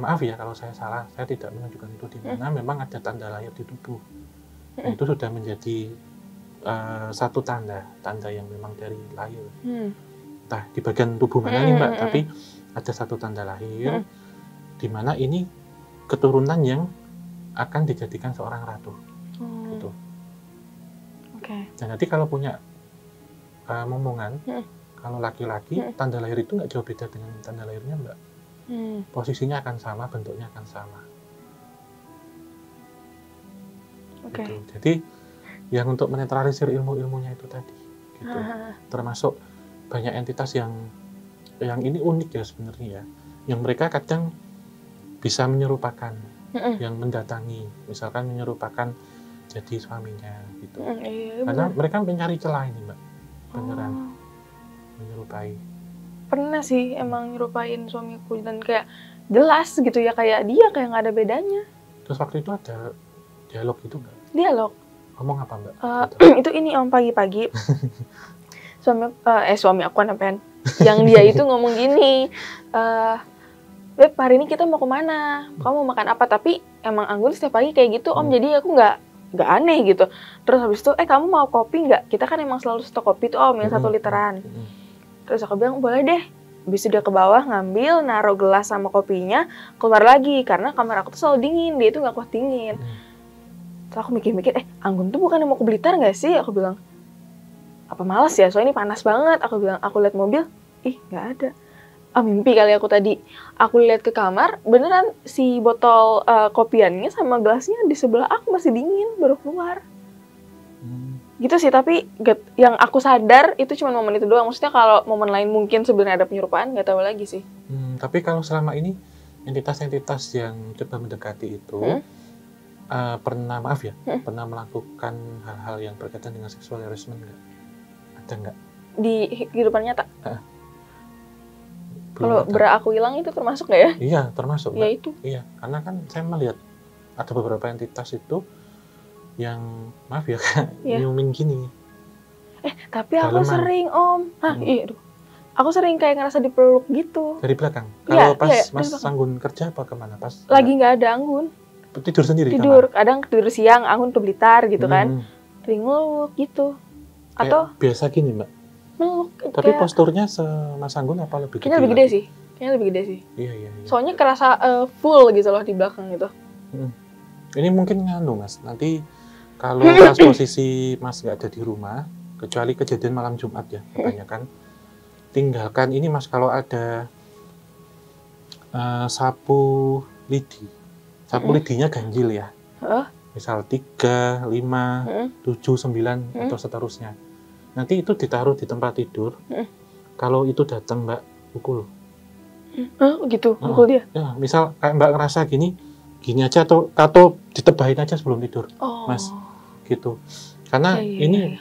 maaf ya kalau saya salah, saya tidak menunjukkan itu di mana, memang ada tanda lahir di tubuh. Nah, itu sudah menjadi satu tanda yang memang dari lahir. Entah di bagian tubuh mana nih Mbak, tapi ada satu tanda lahir di mana ini keturunan yang akan dijadikan seorang ratu. Gitu. Dan nanti kalau punya momongan, kalau laki-laki, tanda lahir itu nggak jauh beda dengan tanda lahirnya Mbak. Posisinya akan sama, bentuknya akan sama. Gitu. Jadi, yang untuk menetralisir ilmu-ilmunya itu tadi. Gitu. Termasuk banyak entitas yang ini unik ya sebenarnya ya. Yang mereka kadang bisa menyerupakan, yang mendatangi. Misalkan menyerupakan jadi suaminya. Gitu. Karena mereka mencari celah ini Mbak. Beneran. Menyerupai. Pernah sih emang nyerupain suamiku dan kayak jelas gitu ya, kayak dia kayak nggak ada bedanya. Terus waktu itu ada dialog gitu nggak? Dialog. Ngomong apa Mbak? Itu ini Om, pagi-pagi suami aku kan yang dia itu ngomong gini, Beb hari ini kita mau kemana? Kamu mau makan apa? Tapi emang Anggun setiap pagi kayak gitu Om, jadi aku nggak nggak aneh gitu. Terus habis itu kamu mau kopi nggak? Kita kan emang selalu stok kopi tuh om yang 1 literan. Terus aku bilang boleh deh. Habis itu dia ke bawah ngambil, naruh gelas sama kopinya, keluar lagi karena kamar aku tuh selalu dingin, dia itu nggak kuat dingin. Terus aku mikir-mikir, Anggun tuh bukan mau ke Blitar nggak sih? Aku bilang, apa malas ya? Soalnya ini panas banget. Aku bilang, aku lihat mobil, nggak ada. Mimpi kali aku tadi. Aku lihat ke kamar, beneran si botol kopiannya sama gelasnya di sebelah aku masih dingin, baru keluar. Gitu sih, tapi yang aku sadar itu cuma momen itu doang. Maksudnya kalau momen lain mungkin sebenarnya ada penyerupaan, nggak tahu lagi sih. Tapi kalau selama ini entitas-entitas yang coba mendekati itu pernah melakukan hal-hal yang berkaitan dengan seksual harassment nggak? Ada nggak? Di kehidupan nyata? Kalau aku hilang itu termasuk nggak ya? Iya, termasuk. Ya itu. Iya, karena kan saya melihat ada beberapa entitas itu yang nyiumin gini. Tapi aku sering om. Aku sering kayak ngerasa dipeluk gitu. Dari belakang? Kalau pas Mas Anggun kerja apa kemana? Pas lagi nggak ada Anggun. Tidur sendiri? Tidur, kadang tidur siang, Anggun ke Blitar gitu kan. Ringluk gitu. Atau biasa gini mbak? Tapi posturnya Mas Anggun apa lebih gede? Kayaknya lebih gede sih. Kayaknya lebih gede sih. Iya. Soalnya kerasa full gitu loh di belakang gitu. Ini mungkin Mas. Nanti kalau pas posisi Mas nggak ada di rumah, kecuali kejadian malam Jumat ya, kebanyakan, tinggalkan ini Mas, kalau ada sapu lidi. Sapu lidinya ganjil ya. Misal 3, 5, 7, 9, atau seterusnya. Nanti itu ditaruh di tempat tidur. Kalau itu datang Mbak, pukul. Gitu, pukul dia? Ya, misal kayak Mbak ngerasa gini aja atau ditebahin aja sebelum tidur, Mas. Gitu. Karena ini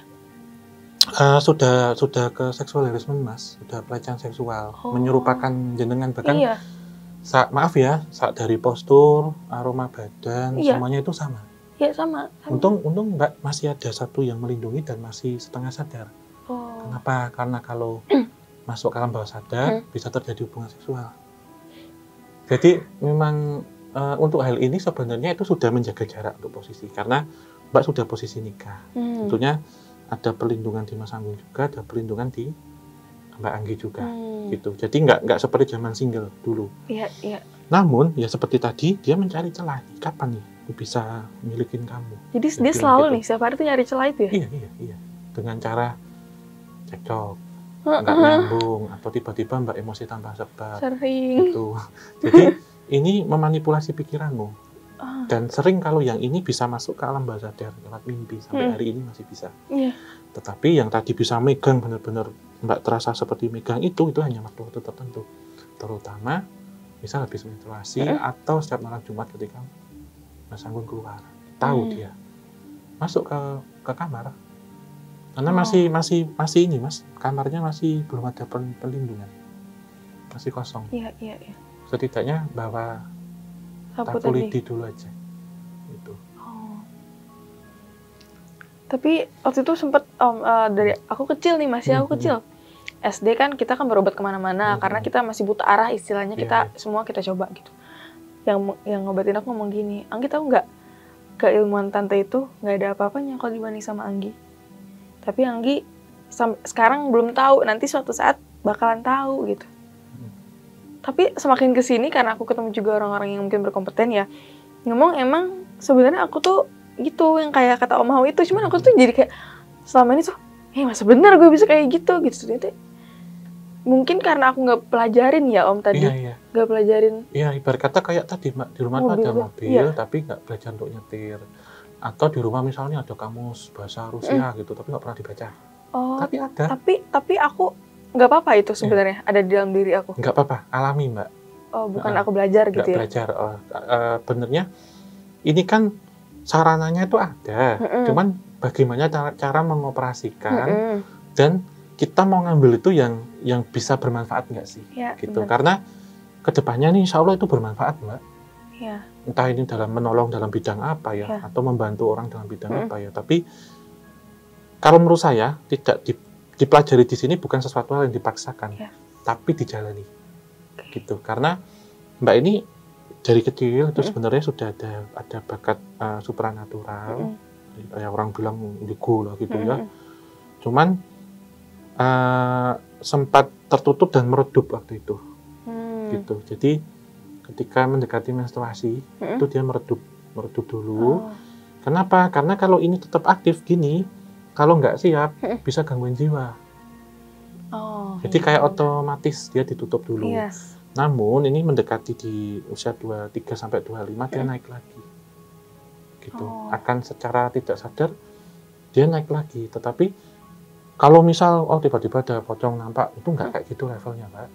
sudah ke seksual harassment Mas, sudah pelecehan seksual, menyerupakan jenengan, bahkan maaf ya, dari postur, aroma badan, semuanya itu sama. Iya sama. Untung Mbak masih ada satu yang melindungi dan masih setengah sadar. Kenapa? Karena kalau masuk ke alam bawah sadar bisa terjadi hubungan seksual. Jadi memang untuk hal ini sebenarnya itu sudah menjaga jarak untuk posisi, karena Mbak sudah posisi nikah. Tentunya ada perlindungan di Mas Anggun juga, ada perlindungan di Mbak Anggi juga, gitu. Jadi nggak seperti zaman single dulu. Iya. Namun ya seperti tadi, dia mencari celah. Kapan nih aku bisa milikin kamu? Jadi dia selalu gitu. Nih setiap hari tuh nyari celah itu ya? Iya. Dengan cara cekcok, nggak nyambung, atau tiba-tiba Mbak emosi tambah sebar. Sering. Gitu. Jadi ini memanipulasi pikiranmu. Dan sering kalau yang ini bisa masuk ke alam bawah sadar lewat mimpi, sampai hari ini masih bisa. Tetapi yang tadi bisa megang, benar-benar Mbak terasa seperti megang itu hanya waktu-waktu tertentu. Terutama misal habis menstruasi atau setiap malam Jumat ketika Mas Anggun keluar, tahu dia masuk ke kamar, karena masih ini Mas, kamarnya masih belum ada perlindungan, masih kosong. Iya. Setidaknya bawa sapu lidi dulu aja. Gitu. Tapi waktu itu sempet dari aku kecil nih Mas, aku kecil. SD kan kita kan berobat kemana-mana karena kita masih buta arah istilahnya, semua kita coba gitu. Yang ngobatin aku ngomong gini, Anggi tahu nggak, keilmuan tante itu nggak ada apa-apanya kalau dibanding sama Anggi. Tapi Anggi sekarang belum tahu, nanti suatu saat bakalan tahu gitu. Tapi semakin kesini karena aku ketemu juga orang-orang yang mungkin berkompeten ya, ngomong emang sebenarnya aku tuh gitu yang kayak kata Om Hao itu, cuman aku tuh jadi kayak selama ini tuh, masa bener gue bisa kayak gitu ternyata. Mungkin karena aku nggak pelajarin ya Om tadi, nggak pelajarin. Iya, ibarat kata kayak tadi Mbak, di rumah ada mobil tapi nggak belajar untuk nyetir, atau di rumah misalnya ada kamus bahasa Rusia gitu tapi nggak pernah dibaca. Tapi ada. Tapi aku nggak apa-apa itu sebenarnya ada di dalam diri aku. Nggak apa-apa, alami Mbak. Bukan aku belajar gitu ya? Belajar. Benernya ini kan sarananya itu ada, cuman bagaimana cara mengoperasikan dan kita mau ngambil itu yang bisa bermanfaat nggak sih? Gitu. Bener. Karena kedepannya nih Insya Allah itu bermanfaat Mbak. Entah ini dalam menolong dalam bidang apa ya, atau membantu orang dalam bidang apa ya. Tapi kalau menurut saya tidak dipelajari di sini bukan sesuatu hal yang dipaksakan, tapi dijalani, gitu. Karena Mbak ini dari kecil itu sebenarnya sudah ada bakat supranatural, kayak orang bilang indigo lah gitu ya. Cuman sempat tertutup dan meredup waktu itu. Gitu. Jadi ketika mendekati menstruasi itu dia meredup dulu. Kenapa? Karena kalau ini tetap aktif gini, kalau nggak siap bisa gangguan jiwa. Jadi kayak otomatis dia ditutup dulu. Namun ini mendekati di usia 23 sampai 25 dia naik lagi. Gitu. Akan secara tidak sadar dia naik lagi. Tetapi kalau misal tiba-tiba ada pocong nampak, itu nggak kayak gitu levelnya, Mbak.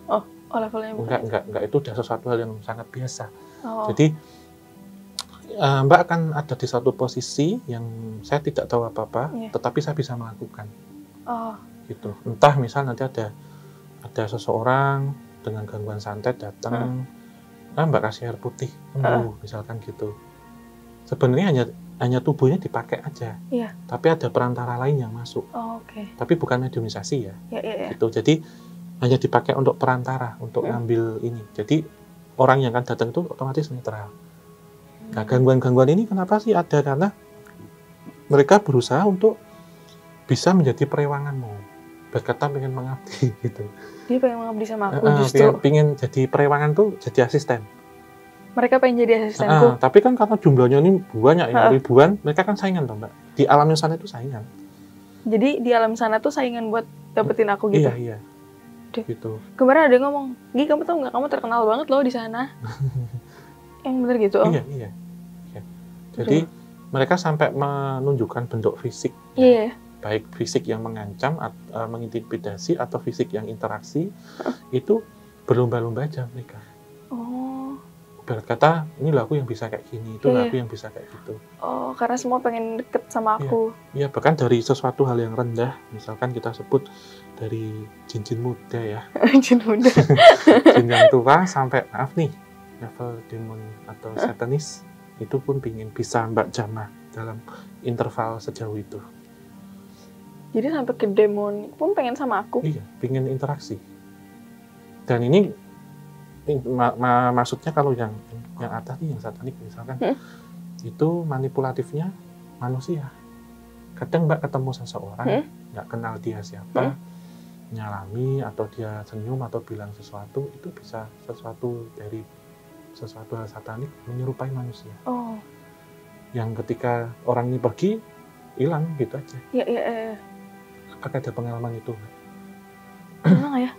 Levelnya bukan. Enggak, itu udah sesuatu hal yang sangat biasa. Jadi Mbak akan ada di satu posisi yang saya tidak tahu apa-apa, tetapi saya bisa melakukan. Gitu. Entah misal nanti ada seseorang dengan gangguan santet datang, Mbak kasih air putih, misalkan gitu. Sebenarnya hanya tubuhnya dipakai aja, tapi ada perantara lain yang masuk. Tapi bukan mediumisasi ya. Gitu. Jadi hanya dipakai untuk perantara, untuk ngambil ini. Jadi orang yang akan datang itu otomatis netral. Nah, gangguan-gangguan ini kenapa sih ada? Karena mereka berusaha untuk bisa menjadi perewanganmu. Berkata pengen mengabdi gitu. Dia pengen mengabdi sama aku justru. Pengen jadi perewangan tuh jadi asisten. Mereka pengen jadi asistenku. Tapi kan karena jumlahnya ini banyak ya, ribuan, mereka kan saingan toh, Mbak. Di alam sana itu saingan. Jadi di alam sana tuh saingan buat dapetin aku gitu. Iya. Gitu. Kemarin ada yang ngomong, "Gi, kamu tahu nggak, kamu terkenal banget loh di sana." Yang bener gitu, Om? Iya. Jadi mereka sampai menunjukkan bentuk fisik. Baik fisik yang mengancam, mengintimidasi, atau fisik yang interaksi, itu berlomba-lomba aja mereka. Berkata, ini loh aku yang bisa kayak gini, itu aku yang bisa kayak gitu. Karena semua pengen deket sama aku. Iya, bahkan dari sesuatu hal yang rendah, misalkan kita sebut dari jin-jin muda ya. Jin muda. Jin yang tua sampai, maaf nih, level demon atau satanis, itu pun pingin bisa Mbak jamah dalam interval sejauh itu. Jadi sampai ke demon pun pengen sama aku? Iya, pingin interaksi. Dan ini maksudnya kalau yang atas nih, yang satanik misalkan, itu manipulatifnya manusia. Kadang Mbak ketemu seseorang, nggak kenal dia siapa, nyalami atau dia senyum atau bilang sesuatu, itu bisa sesuatu hal satanik menyerupai manusia. Yang ketika orang ini pergi, hilang gitu aja. Iya. Apakah ada pengalaman itu, Mbak? Pernah nggak ya?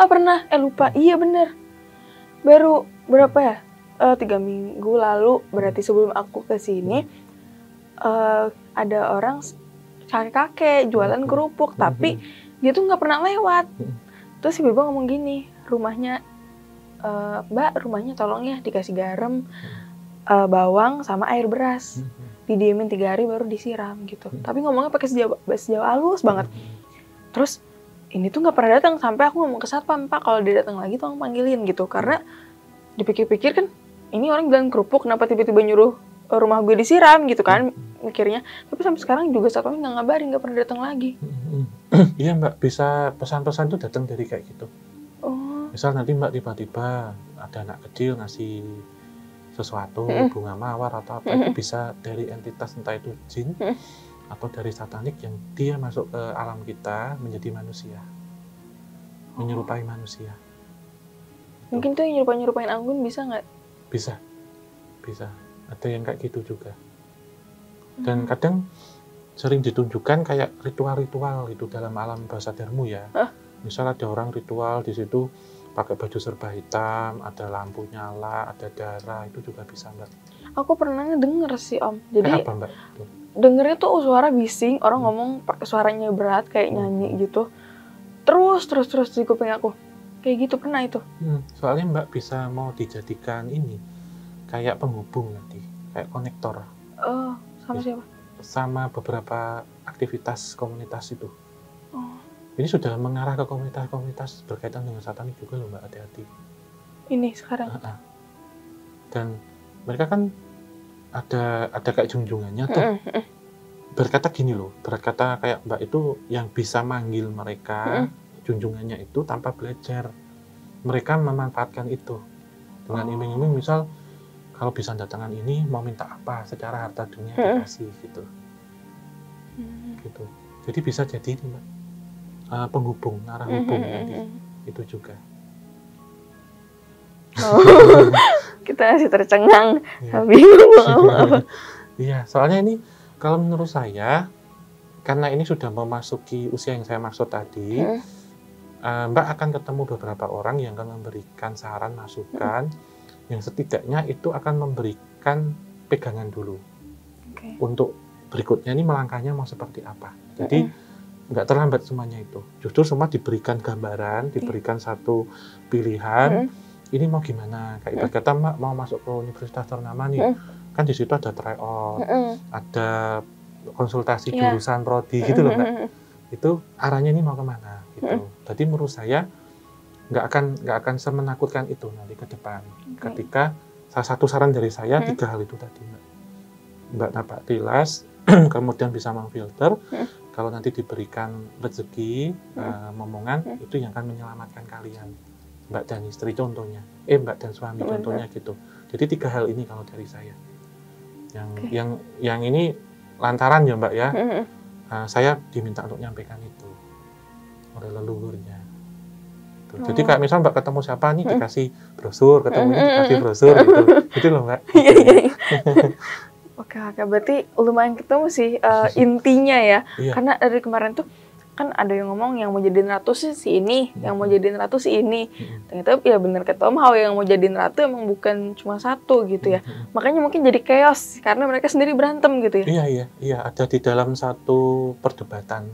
Pernah. Lupa. Iya bener. Baru berapa ya? 3 minggu lalu, berarti sebelum aku kesini, ada orang kakek-kakek jualan kerupuk, tapi dia tuh nggak pernah lewat. Terus si Beba ngomong gini, rumahnya, "Mbak, rumahnya tolong ya dikasih garam, bawang, sama air beras. Didiemin 3 hari baru disiram," gitu. Tapi ngomongnya pakai bahasa Jawa halus banget. Terus ini tuh nggak pernah datang, sampai aku ngomong ke satpam, "Pak, kalau dia datang lagi tolong panggilin," gitu. Karena dipikir-pikir kan, ini orang bilang kerupuk, kenapa tiba-tiba nyuruh rumah gue disiram gitu kan, mikirnya. Tapi sampai sekarang juga satpam nggak ngabarin, nggak pernah datang lagi. Iya Mbak, bisa pesan-pesan tuh datang dari kayak gitu. Misal nanti Mbak tiba-tiba ada anak kecil ngasih sesuatu, bunga mawar atau apa, itu bisa dari entitas, entah itu jin atau dari satanik yang dia masuk ke alam kita menjadi manusia, menyerupai manusia. Mungkin tuh yang nyerupain Anggun bisa nggak? Bisa. Ada yang kayak gitu juga. Dan kadang sering ditunjukkan kayak ritual-ritual gitu dalam alam bawah sadarmu ya. Misal ada orang ritual di situ pakai baju serba hitam, ada lampu nyala, ada darah, itu juga bisa Mbak. Aku pernah denger sih Om. Jadi kayak apa Mbak? dengernya tuh suara bising, orang ngomong pakai suaranya berat kayak nyanyi gitu. Terus di kuping aku. Kayak gitu pernah itu. Soalnya Mbak bisa mau dijadikan ini kayak penghubung nanti, kayak konektor. Sama siapa? Sama beberapa aktivitas komunitas itu. Ini sudah mengarah ke komunitas-komunitas berkaitan dengan satanik juga loh Mbak, hati-hati. Ini sekarang. Dan mereka kan ada kayak junjungannya tuh. Berkata gini loh, berkata kayak Mbak itu yang bisa manggil mereka, junjungannya itu tanpa belajar. Mereka memanfaatkan itu. Dengan iming-iming misal, kalau bisa datangkan ini mau minta apa secara harta dunia dikasih gitu. Gitu. Jadi bisa jadi ini, Mbak, penghubung, arah hubung nanti itu juga. Oh, kita masih tercengang, bingung mau apa. Iya, soalnya ini kalau menurut saya, karena ini sudah memasuki usia yang saya maksud tadi, Mbak akan ketemu beberapa orang yang akan memberikan saran, masukan, yang setidaknya itu akan memberikan pegangan dulu. Untuk berikutnya ini melangkahnya mau seperti apa. Jadi nggak terlambat semuanya itu. Justru semua diberikan gambaran, diberikan satu pilihan. Ini mau gimana? Kayak ibarat kata Mbak mau masuk ke universitas ternama nih, kan di situ ada tryout, ada konsultasi jurusan prodi gitu loh, Mbak. Itu arahnya ini mau kemana? Gitu. Jadi menurut saya nggak akan semenakutkan itu nanti ke depan. Ketika salah satu saran dari saya 3 hal itu tadi, Mbak dapat tilas, kemudian bisa memfilter. Kalau nanti diberikan rezeki, momongan, itu yang akan menyelamatkan kalian, Mbak dan istri contohnya, Mbak dan suami contohnya gitu. Jadi 3 hal ini kalau dari saya. Yang ini lantaran ya Mbak ya, saya diminta untuk nyampaikan itu oleh leluhurnya. Jadi kayak misal Mbak ketemu siapa nih dikasih brosur, ketemu ini dikasih brosur gitu. Gitu loh Mbak. Oke, berarti lumayan ketemu sih intinya ya. Karena dari kemarin tuh kan ada yang ngomong yang mau jadiin ratu sih si ini, yang mau jadiin ratu si ini. Ternyata ya bener kata Om Hao, yang mau jadiin ratu emang bukan cuma satu gitu ya. Makanya mungkin jadi chaos karena mereka sendiri berantem gitu ya. Iya, ada di dalam satu perdebatan.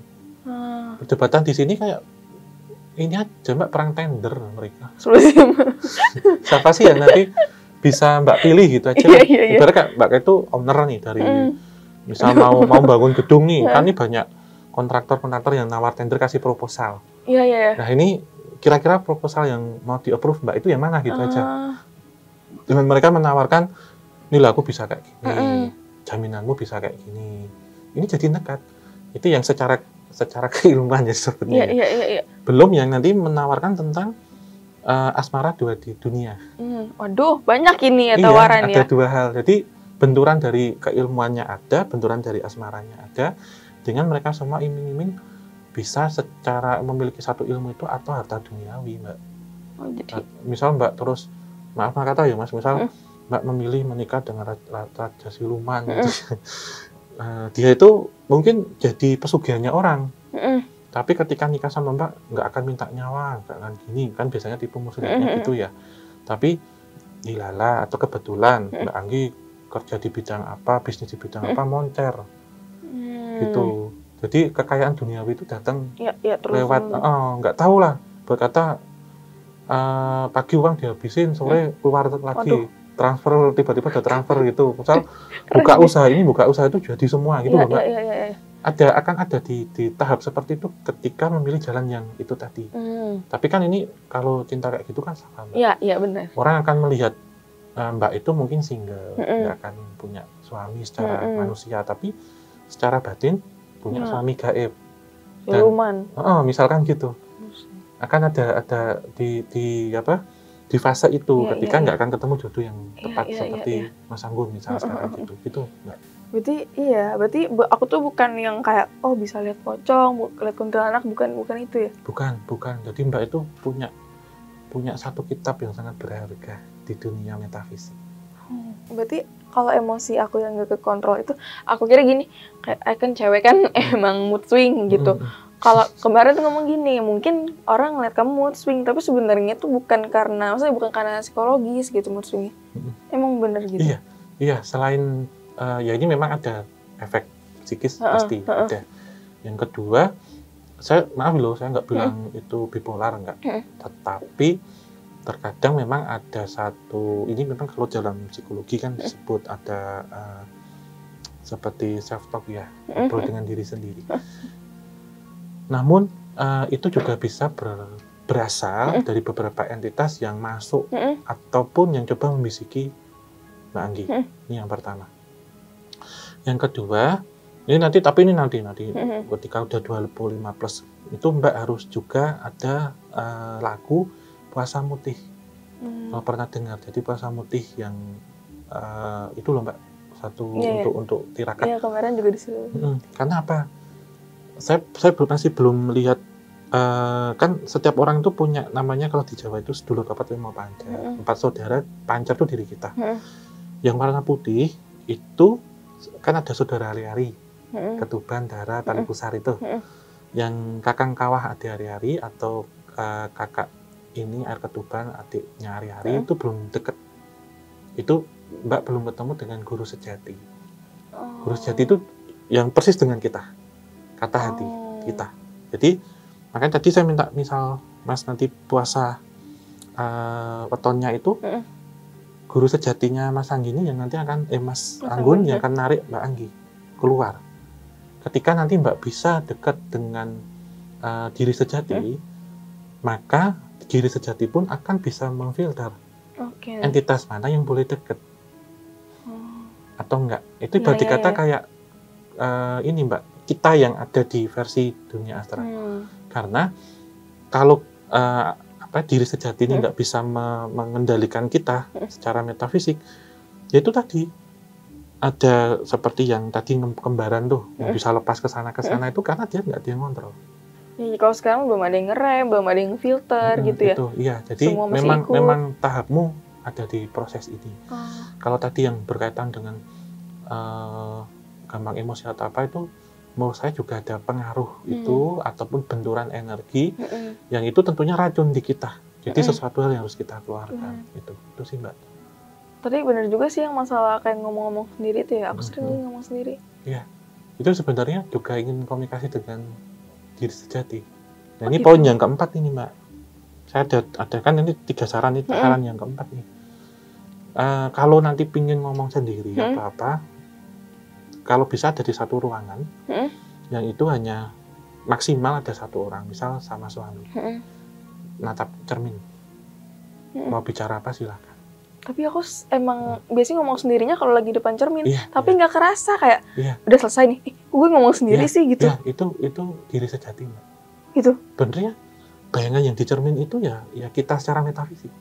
Perdebatan di sini kayak ini aja Mbak, perang tender mereka. Siapa sih yang nanti bisa Mbak pilih gitu aja. Ibarat kayak Mbak itu owner nih dari misal mau bangun gedung nih, kan ini banyak kontraktor yang nawar tender kasih proposal. Nah ini kira-kira proposal yang mau di-approve Mbak itu yang mana gitu aja. Dengan mereka menawarkan, nih aku bisa kayak gini, jaminanmu bisa kayak gini. Ini jadi nekat. Itu yang secara keilmuan ya sebenarnya. Belum yang nanti menawarkan tentang asmara dua di dunia. Waduh, banyak ini ya tawaran ada 2 hal. Jadi benturan dari keilmuannya ada, benturan dari asmaranya ada. Dengan mereka semua iming-iming bisa secara memiliki satu ilmu itu atau harta duniawi, Mbak. Misal Mbak terus, maaf kata ya Mas, misal Mbak memilih menikah dengan Raja Siluman gitu. Dia itu mungkin jadi pesugihannya orang. Tapi ketika nikah sama Mbak, nggak akan minta nyawa, nggak akan gini. Kan biasanya tipu muslihatnya gitu ya. Tapi dilala atau kebetulan Mbak Anggi kerja di bidang apa, bisnis di bidang apa, moncer. Gitu. Jadi kekayaan duniawi itu datang lewat, nggak tahu lah. Berkata, pagi uang dihabisin, sore keluar lagi. Transfer, tiba-tiba ada transfer gitu. Misal buka usaha itu jadi semua gitu loh Mbak. Akan ada di tahap seperti itu ketika memilih jalan yang itu tadi. Tapi kan ini kalau cinta kayak gitu kan salah Mbak. Iya benar. Orang akan melihat Mbak itu mungkin single, nggak akan punya suami secara manusia, tapi secara batin punya suami gaib. Siluman. Misalkan gitu. Akan ada di fase itu ketika nggak akan ketemu jodoh yang tepat seperti Mas Anggun misalnya sekarang gitu Mbak. Berarti aku tuh bukan yang kayak bisa lihat pocong, lihat kuntilanak, bukan itu ya? Bukan. Jadi Mbak itu punya satu kitab yang sangat berharga di dunia metafisik. Berarti kalau emosi aku yang nggak kekontrol itu, aku kira gini, kayak kan cewek kan emang mood swing gitu. Kalau kemarin tuh ngomong gini, mungkin orang ngeliat kamu mood swing, tapi sebenarnya itu bukan karena psikologis gitu mood swingnya. Emang bener gitu? Iya. Selain ya ini memang ada efek psikis pasti ada. Yang kedua, saya nggak bilang itu bipolar enggak. Tetapi terkadang memang ada satu, ini memang kalau dalam psikologi kan disebut ada seperti self talk ya, ngobrol dengan diri sendiri. Namun itu juga bisa berasal dari beberapa entitas yang masuk ataupun yang coba membisiki Mbak Anggi. Ini yang pertama. Yang kedua, ini nanti ketika udah 25 plus itu Mbak harus juga ada lagu puasa mutih. Kalau pernah dengar, jadi puasa mutih yang itu loh Mbak, satu Iya, untuk tirakat. iya kemarin juga disuruh. Karena apa? Saya masih belum lihat, kan setiap orang itu punya namanya, kalau di Jawa itu sedulur papat lima pancer. 4 saudara, pancer itu diri kita. Yang warna putih itu kan ada saudara ari-ari, ketuban, dara, tali pusar itu. Yang kakang kawah adik ari-ari, atau kakak ini air ketuban adiknya ari-ari, itu belum deket. Itu Mbak belum ketemu dengan guru sejati. Guru sejati itu yang persis dengan kita, kata hati kita. Jadi makanya tadi saya minta, misal Mas nanti puasa wetonnya itu, guru sejatinya Mas Anggi ini yang nanti akan Mas Anggun yang akan narik Mbak Anggi keluar. Ketika nanti Mbak bisa dekat dengan diri sejati, maka diri sejati pun akan bisa memfilter entitas mana yang boleh dekat atau enggak. Itu berarti kata kayak ini Mbak, kita yang ada di versi dunia astral. Karena kalau diri sejati ini nggak bisa mengendalikan kita secara metafisik, yaitu tadi ada seperti yang tadi kembaran tuh, yang bisa lepas ke sana itu karena dia nggak dia ngontrol. Ya, kalau sekarang belum ada yang ngerem, belum ada yang filter gitu ya. Iya, jadi memang tahapmu ada di proses ini. Kalau tadi yang berkaitan dengan gampang emosi atau apa, itu menurut saya juga ada pengaruh itu ataupun benturan energi yang itu tentunya racun di kita. Jadi sesuatu hal yang harus kita keluarkan. Itu sih Mbak. Tapi benar juga sih yang masalah kayak ngomong-ngomong sendiri tuh ya. Aku sering ngomong sendiri. Iya. Itu sebenarnya juga ingin komunikasi dengan diri sejati. Nah, ini poin yang keempat ini Mbak. Saya ada kan ini 3 saran, itu saran yang keempat nih. Kalau nanti pingin ngomong sendiri atau apa, kalau bisa ada di satu ruangan, yang itu hanya maksimal ada 1 orang, misal sama suami, natap cermin, mau bicara apa silakan. Tapi aku emang biasanya ngomong sendirinya kalau lagi depan cermin, tapi nggak kerasa kayak udah selesai nih, gue ngomong sendiri sih gitu. Itu diri sejati Mbak. Gitu. Benernya bayangan yang di cermin itu ya kita secara metafisik.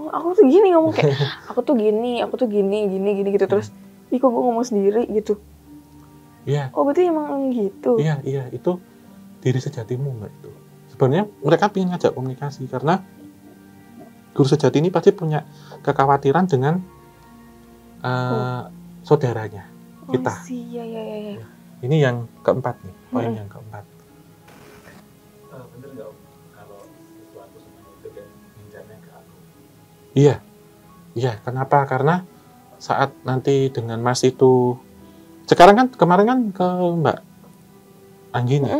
Aku tuh gini ngomong kayak, aku tuh gini gitu terus. Ih kok gue ngomong sendiri gitu. Iya. Oh berarti emang gitu. Iya, itu diri sejatimu Mbak itu. Sebenarnya mereka ingin ngajak komunikasi karena guru sejati ini pasti punya kekhawatiran dengan saudaranya kita. Iya. Ini yang keempat nih, poin yang keempat. Bener nggak Om, kalau sesuatu semuanya itu kan minjamnya ke aku? Iya. Kenapa? Karena saat nanti dengan Mas itu, kemarin kan ke Mbak Anggi nih,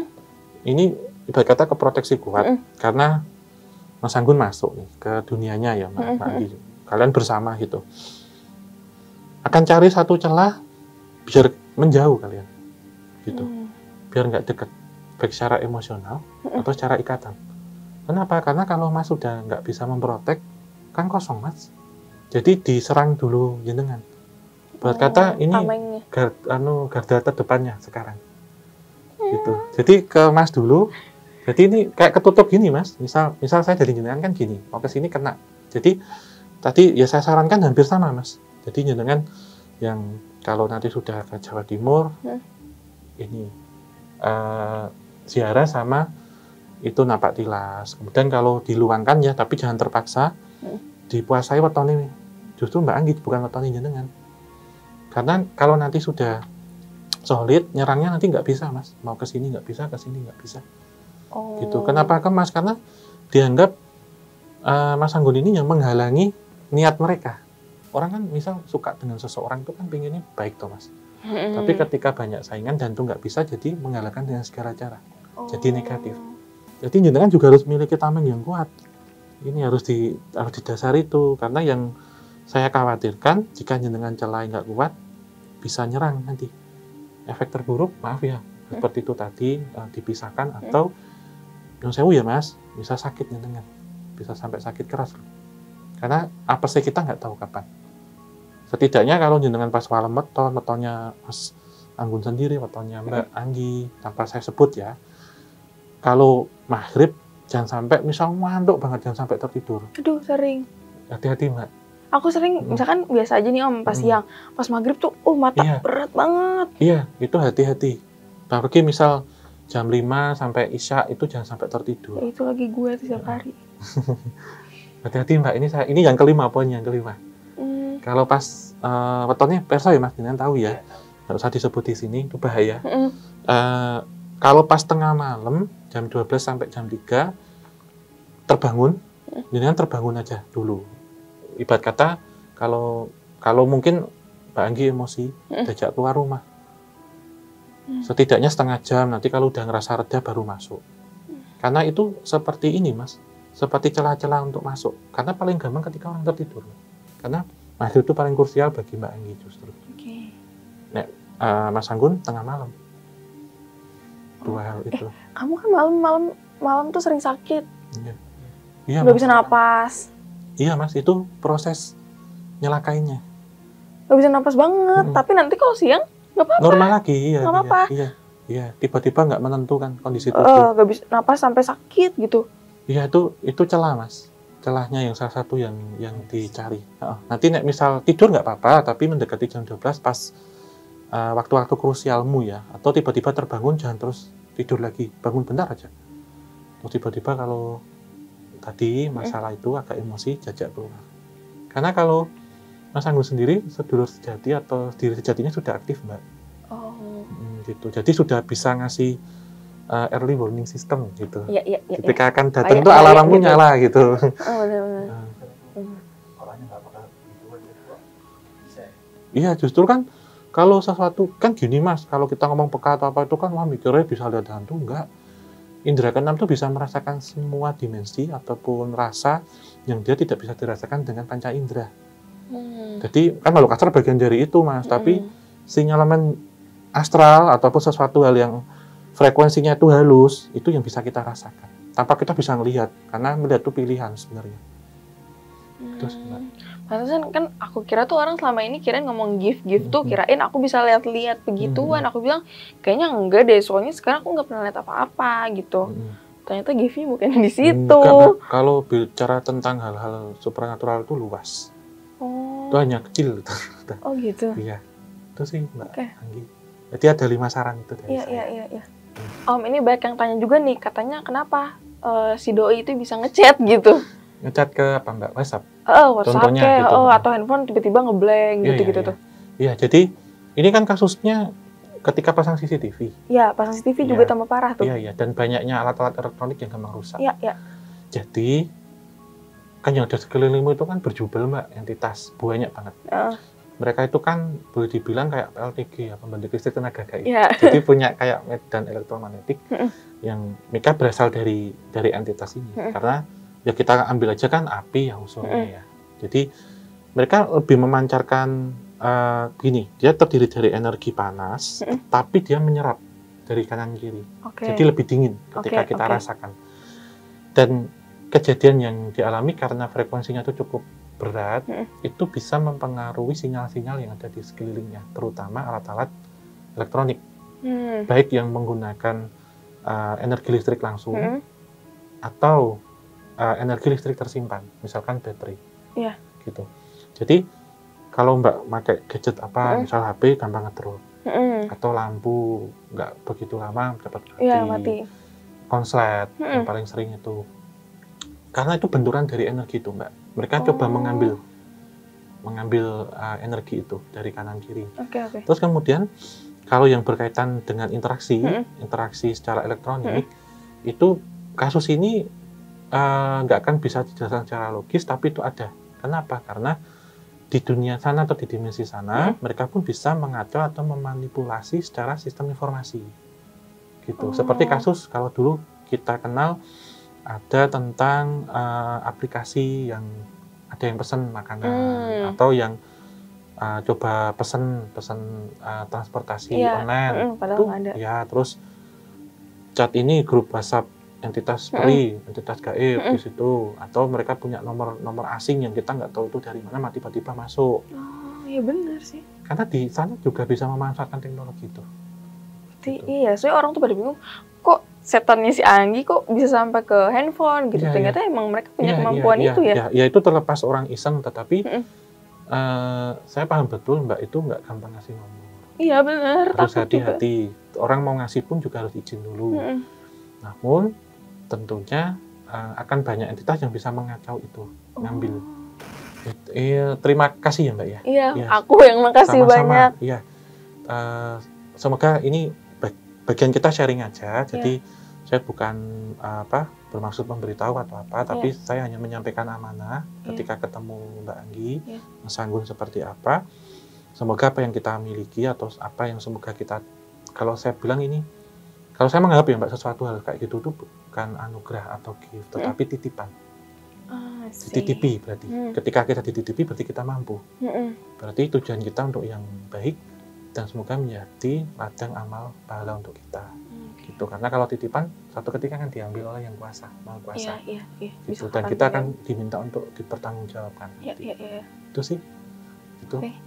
ini ibarat kata ke proteksi kuat, karena Mas Anggun masuk nih ke dunianya ya Mbak Anggi, kalian bersama gitu, akan cari satu celah biar menjauh kalian, gitu, biar nggak deket, baik secara emosional atau secara ikatan. Kenapa? Karena kalau Mas sudah nggak bisa memprotek, kan kosong Mas. Jadi diserang dulu jenengan. Buat kata ini garda terdepannya sekarang. Gitu. Jadi ke Mas dulu. Jadi ini kayak ketutup gini Mas. Misal saya dari jenengan kan gini, mau ke sini kena. Jadi tadi ya saya sarankan hampir sama Mas. Jadi jenengan yang kalau nanti sudah ke Jawa Timur, ini ziarah sama itu napak tilas. Kemudian kalau diluangkan ya, tapi jangan terpaksa. Dipuasai wetone justru Mbak Anggi, bukan wetone jenengan. Karena kalau nanti sudah solid, nyerangnya nanti nggak bisa Mas. Mau ke sini nggak bisa, ke sini nggak bisa. Gitu. Kenapa ke Mas? Karena dianggap Mas Anggun ini yang menghalangi niat mereka. Orang kan misal suka dengan seseorang itu kan pengennya baik toh Mas. Tapi ketika banyak saingan dan itu nggak bisa, jadi menghalalkan dengan segala cara. Jadi negatif. Jadi jenengan juga harus memiliki tameng yang kuat. Ini harus didasari itu, karena yang saya khawatirkan jika jenengan celah nggak kuat bisa nyerang nanti. Efek terburuk, maaf ya, seperti itu tadi dipisahkan atau yang sewu ya Mas, bisa sakit jenengan, bisa sampai sakit keras. Karena apa sih kita nggak tahu kapan. Setidaknya kalau jenengan pas malam wetonnya Mas Anggun sendiri, wetonnya Mbak Anggi, tanpa saya sebut ya. Kalau maghrib jangan sampai misal ngantuk banget, jangan sampai tertidur. Aduh, sering. Hati-hati Mbak. Aku sering, misalkan biasa aja nih Om, pas siang, pas maghrib tuh, mata berat banget. Iya, itu hati-hati. Apalagi misal jam 5 sampai Isya itu jangan sampai tertidur. Ya, itu lagi gue setiap hari. Hati-hati Mbak, ini yang kelima, poin yang kelima. Kalau pas wetonnya perso ya Mas, jangan tahu ya. Nggak usah disebut di sini, itu bahaya. Kalau pas tengah malam, jam 12 sampai jam 3, terbangun, jangan terbangun aja dulu. Ibarat kata, kalau mungkin Mbak Anggi emosi, diajak keluar rumah. Setidaknya setengah jam, nanti kalau udah ngerasa reda baru masuk. Karena itu seperti ini Mas, seperti celah-celah untuk masuk. Karena paling gampang ketika orang tertidur. Karena maghrib itu paling krusial bagi Mbak Anggi justru. Nek, Mas Anggun tengah malam. Dua hal itu. Kamu kan malam tuh sering sakit. Iya. Nggak bisa napas. Iya Mas, itu proses nyelakainya. Nggak bisa napas banget, tapi nanti kalau siang nggak apa-apa. Normal lagi, iya. Nggak apa-apa. Iya. Tiba-tiba nggak menentukan kondisi tubuh. Nggak bisa napas sampai sakit gitu. Iya, itu celah Mas. Celahnya yang salah satu yang dicari. Nanti misal tidur nggak apa-apa, tapi mendekati jam 12 pas waktu-waktu krusialmu ya, atau tiba-tiba terbangun jangan terus tidur lagi, bangun bentar aja. Terus tiba-tiba kalau tadi masalah itu agak emosi, jajak keluar. Karena kalau Mas Anggun sendiri sedulur sejati atau diri sejatinya sudah aktif Mbak. Gitu. Jadi sudah bisa ngasih early warning system gitu. Iya. Ketika akan datang itu alarmmu nyala gitu. Benar. Iya, justru kan kalau sesuatu kan gini Mas, kalau kita ngomong peka atau apa itu kan mikirnya bisa lihat hantu, enggak. Indra keenam itu bisa merasakan semua dimensi ataupun rasa yang dia tidak bisa dirasakan dengan panca indera. Jadi kan makhluk astral bagian dari itu Mas, tapi sinyalemen astral ataupun sesuatu hal yang frekuensinya itu halus, itu yang bisa kita rasakan. Tanpa kita bisa melihat, karena melihat itu pilihan sebenarnya. Terus Pantesan kan aku kira tuh orang selama ini kirain ngomong gift tuh kirain aku bisa lihat-lihat begituan. Aku bilang kayaknya enggak deh, soalnya sekarang aku nggak pernah lihat apa-apa gitu. Ternyata giftnya bukan di situ. Kalau bicara tentang hal-hal supernatural itu luas. Itu hanya kecil. Oh gitu. Iya. Itu sih Mbak Anggi. Jadi ada 5 saran itu dari saya. Iya. Om, ini banyak yang tanya juga nih, katanya kenapa si doi itu bisa ngechat gitu. Ngechat ke apa Mbak? WhatsApp? WhatsApp kayak, gitu. Atau handphone tiba-tiba ngeblank gitu-gitu tuh. Iya, jadi ini kan kasusnya ketika pasang CCTV. Iya, pasang CCTV juga tambah parah tuh. Iya, dan banyaknya alat-alat elektronik yang gampang rusak. Iya. Jadi, kan yang ada sekelilingmu itu kan berjubel Mbak, entitas, banyak banget. Mereka itu kan boleh dibilang kayak PLTG ya, pembangkit listrik tenaga gaib. Jadi punya kayak medan elektromagnetik yang mereka berasal dari entitas ini. Karena ya kita ambil aja kan api ya unsurnya ya. Jadi mereka lebih memancarkan gini, dia terdiri dari energi panas, tapi dia menyerap dari kanan kiri. Jadi lebih dingin ketika kita rasakan. Dan kejadian yang dialami karena frekuensinya itu cukup berat, itu bisa mempengaruhi sinyal-sinyal yang ada di sekelilingnya, terutama alat-alat elektronik. Baik yang menggunakan energi listrik langsung atau energi listrik tersimpan, misalkan baterai, gitu. Jadi kalau Mbak pakai gadget apa, misal HP gampang ngedrop, atau lampu nggak begitu lama dapat mati. Konslet yang paling sering itu, karena itu benturan dari energi itu Mbak. Mereka coba mengambil energi itu dari kanan kiri. Terus kemudian kalau yang berkaitan dengan interaksi secara elektronik, itu kasus ini nggak akan bisa dijelaskan secara logis, tapi itu ada. Kenapa? Karena di dunia sana atau di dimensi sana, mereka pun bisa mengatur atau memanipulasi secara sistem informasi. Gitu. Seperti kasus kalau dulu kita kenal ada tentang aplikasi yang ada yang pesan makanan atau yang coba pesan transportasi online. Padahal ada. Ya, terus chat ini grup WhatsApp entitas peri, entitas gaib di situ, atau mereka punya nomor asing yang kita nggak tahu itu dari mana, tiba-tiba masuk. Iya benar sih. Karena di sana juga bisa memanfaatkan teknologi itu. Iya, soalnya orang tuh pada bingung, kok setannya si Anggi kok bisa sampai ke handphone gitu. Iya, Ternyata emang mereka punya Iya, kemampuan iya, itu ya. iya. Ya itu terlepas orang iseng, tetapi Mm-mm. saya paham betul Mbak itu nggak gampang ngasih nomor. Iya benar, Harus takut juga. hati-hati. Orang mau ngasih pun juga harus izin dulu. Mm-mm. Namun tentunya akan banyak entitas yang bisa mengacau itu, ngambil. Terima kasih ya Mbak ya. Iya, Iya. aku yang makasih Sama-sama. banyak. Iya. Semoga ini bagian kita sharing aja. Jadi saya bukan bermaksud memberitahu atau apa, tapi saya hanya menyampaikan amanah ketika ketemu Mbak Anggi, Mas Anggun seperti apa. Semoga apa yang kita miliki atau apa yang semoga kita, kalau saya bilang ini, kalau saya menganggap ya Mbak, sesuatu hal kayak gitu itu bukan anugerah atau gift, tetapi titipan. Dititipi berarti. Ketika kita dititipi berarti kita mampu. Berarti tujuan kita untuk yang baik dan semoga menjadi ladang amal pahala untuk kita. Gitu. Karena kalau titipan satu ketika akan diambil oleh yang kuasa, Maha Kuasa. Iya. Gitu. Dan kita akan diminta untuk dipertanggungjawabkan. Iya. Itu sih. Gitu. Okay.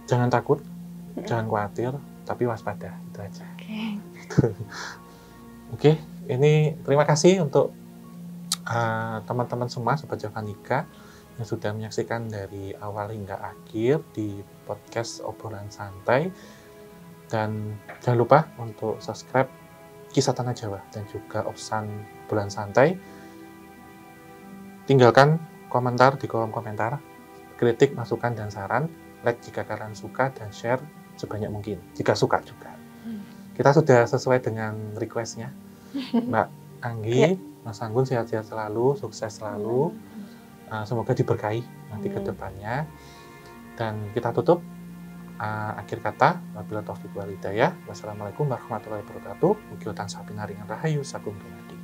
Jangan takut, jangan khawatir, tapi waspada. Itu aja. Oke. Ini terima kasih untuk teman-teman semua Sobat Javanika yang sudah menyaksikan dari awal hingga akhir di podcast Obrolan Santai. Dan jangan lupa untuk subscribe Kisah Tanah Jawa dan juga Obsan Obrolan Santai. Tinggalkan komentar di kolom komentar, kritik, masukan, dan saran. Like jika kalian suka dan share sebanyak mungkin jika suka juga. Kita sudah sesuai dengan request-nya. Mbak Anggi, Mas Anggun sehat-sehat selalu, sukses selalu. Semoga diberkahi nanti ke depannya. Dan kita tutup akhir kata, wabillahi taufiq wal hidayah. Wassalamualaikum warahmatullahi wabarakatuh. Mugi tansah pinaringan rahayu sagung dumadi.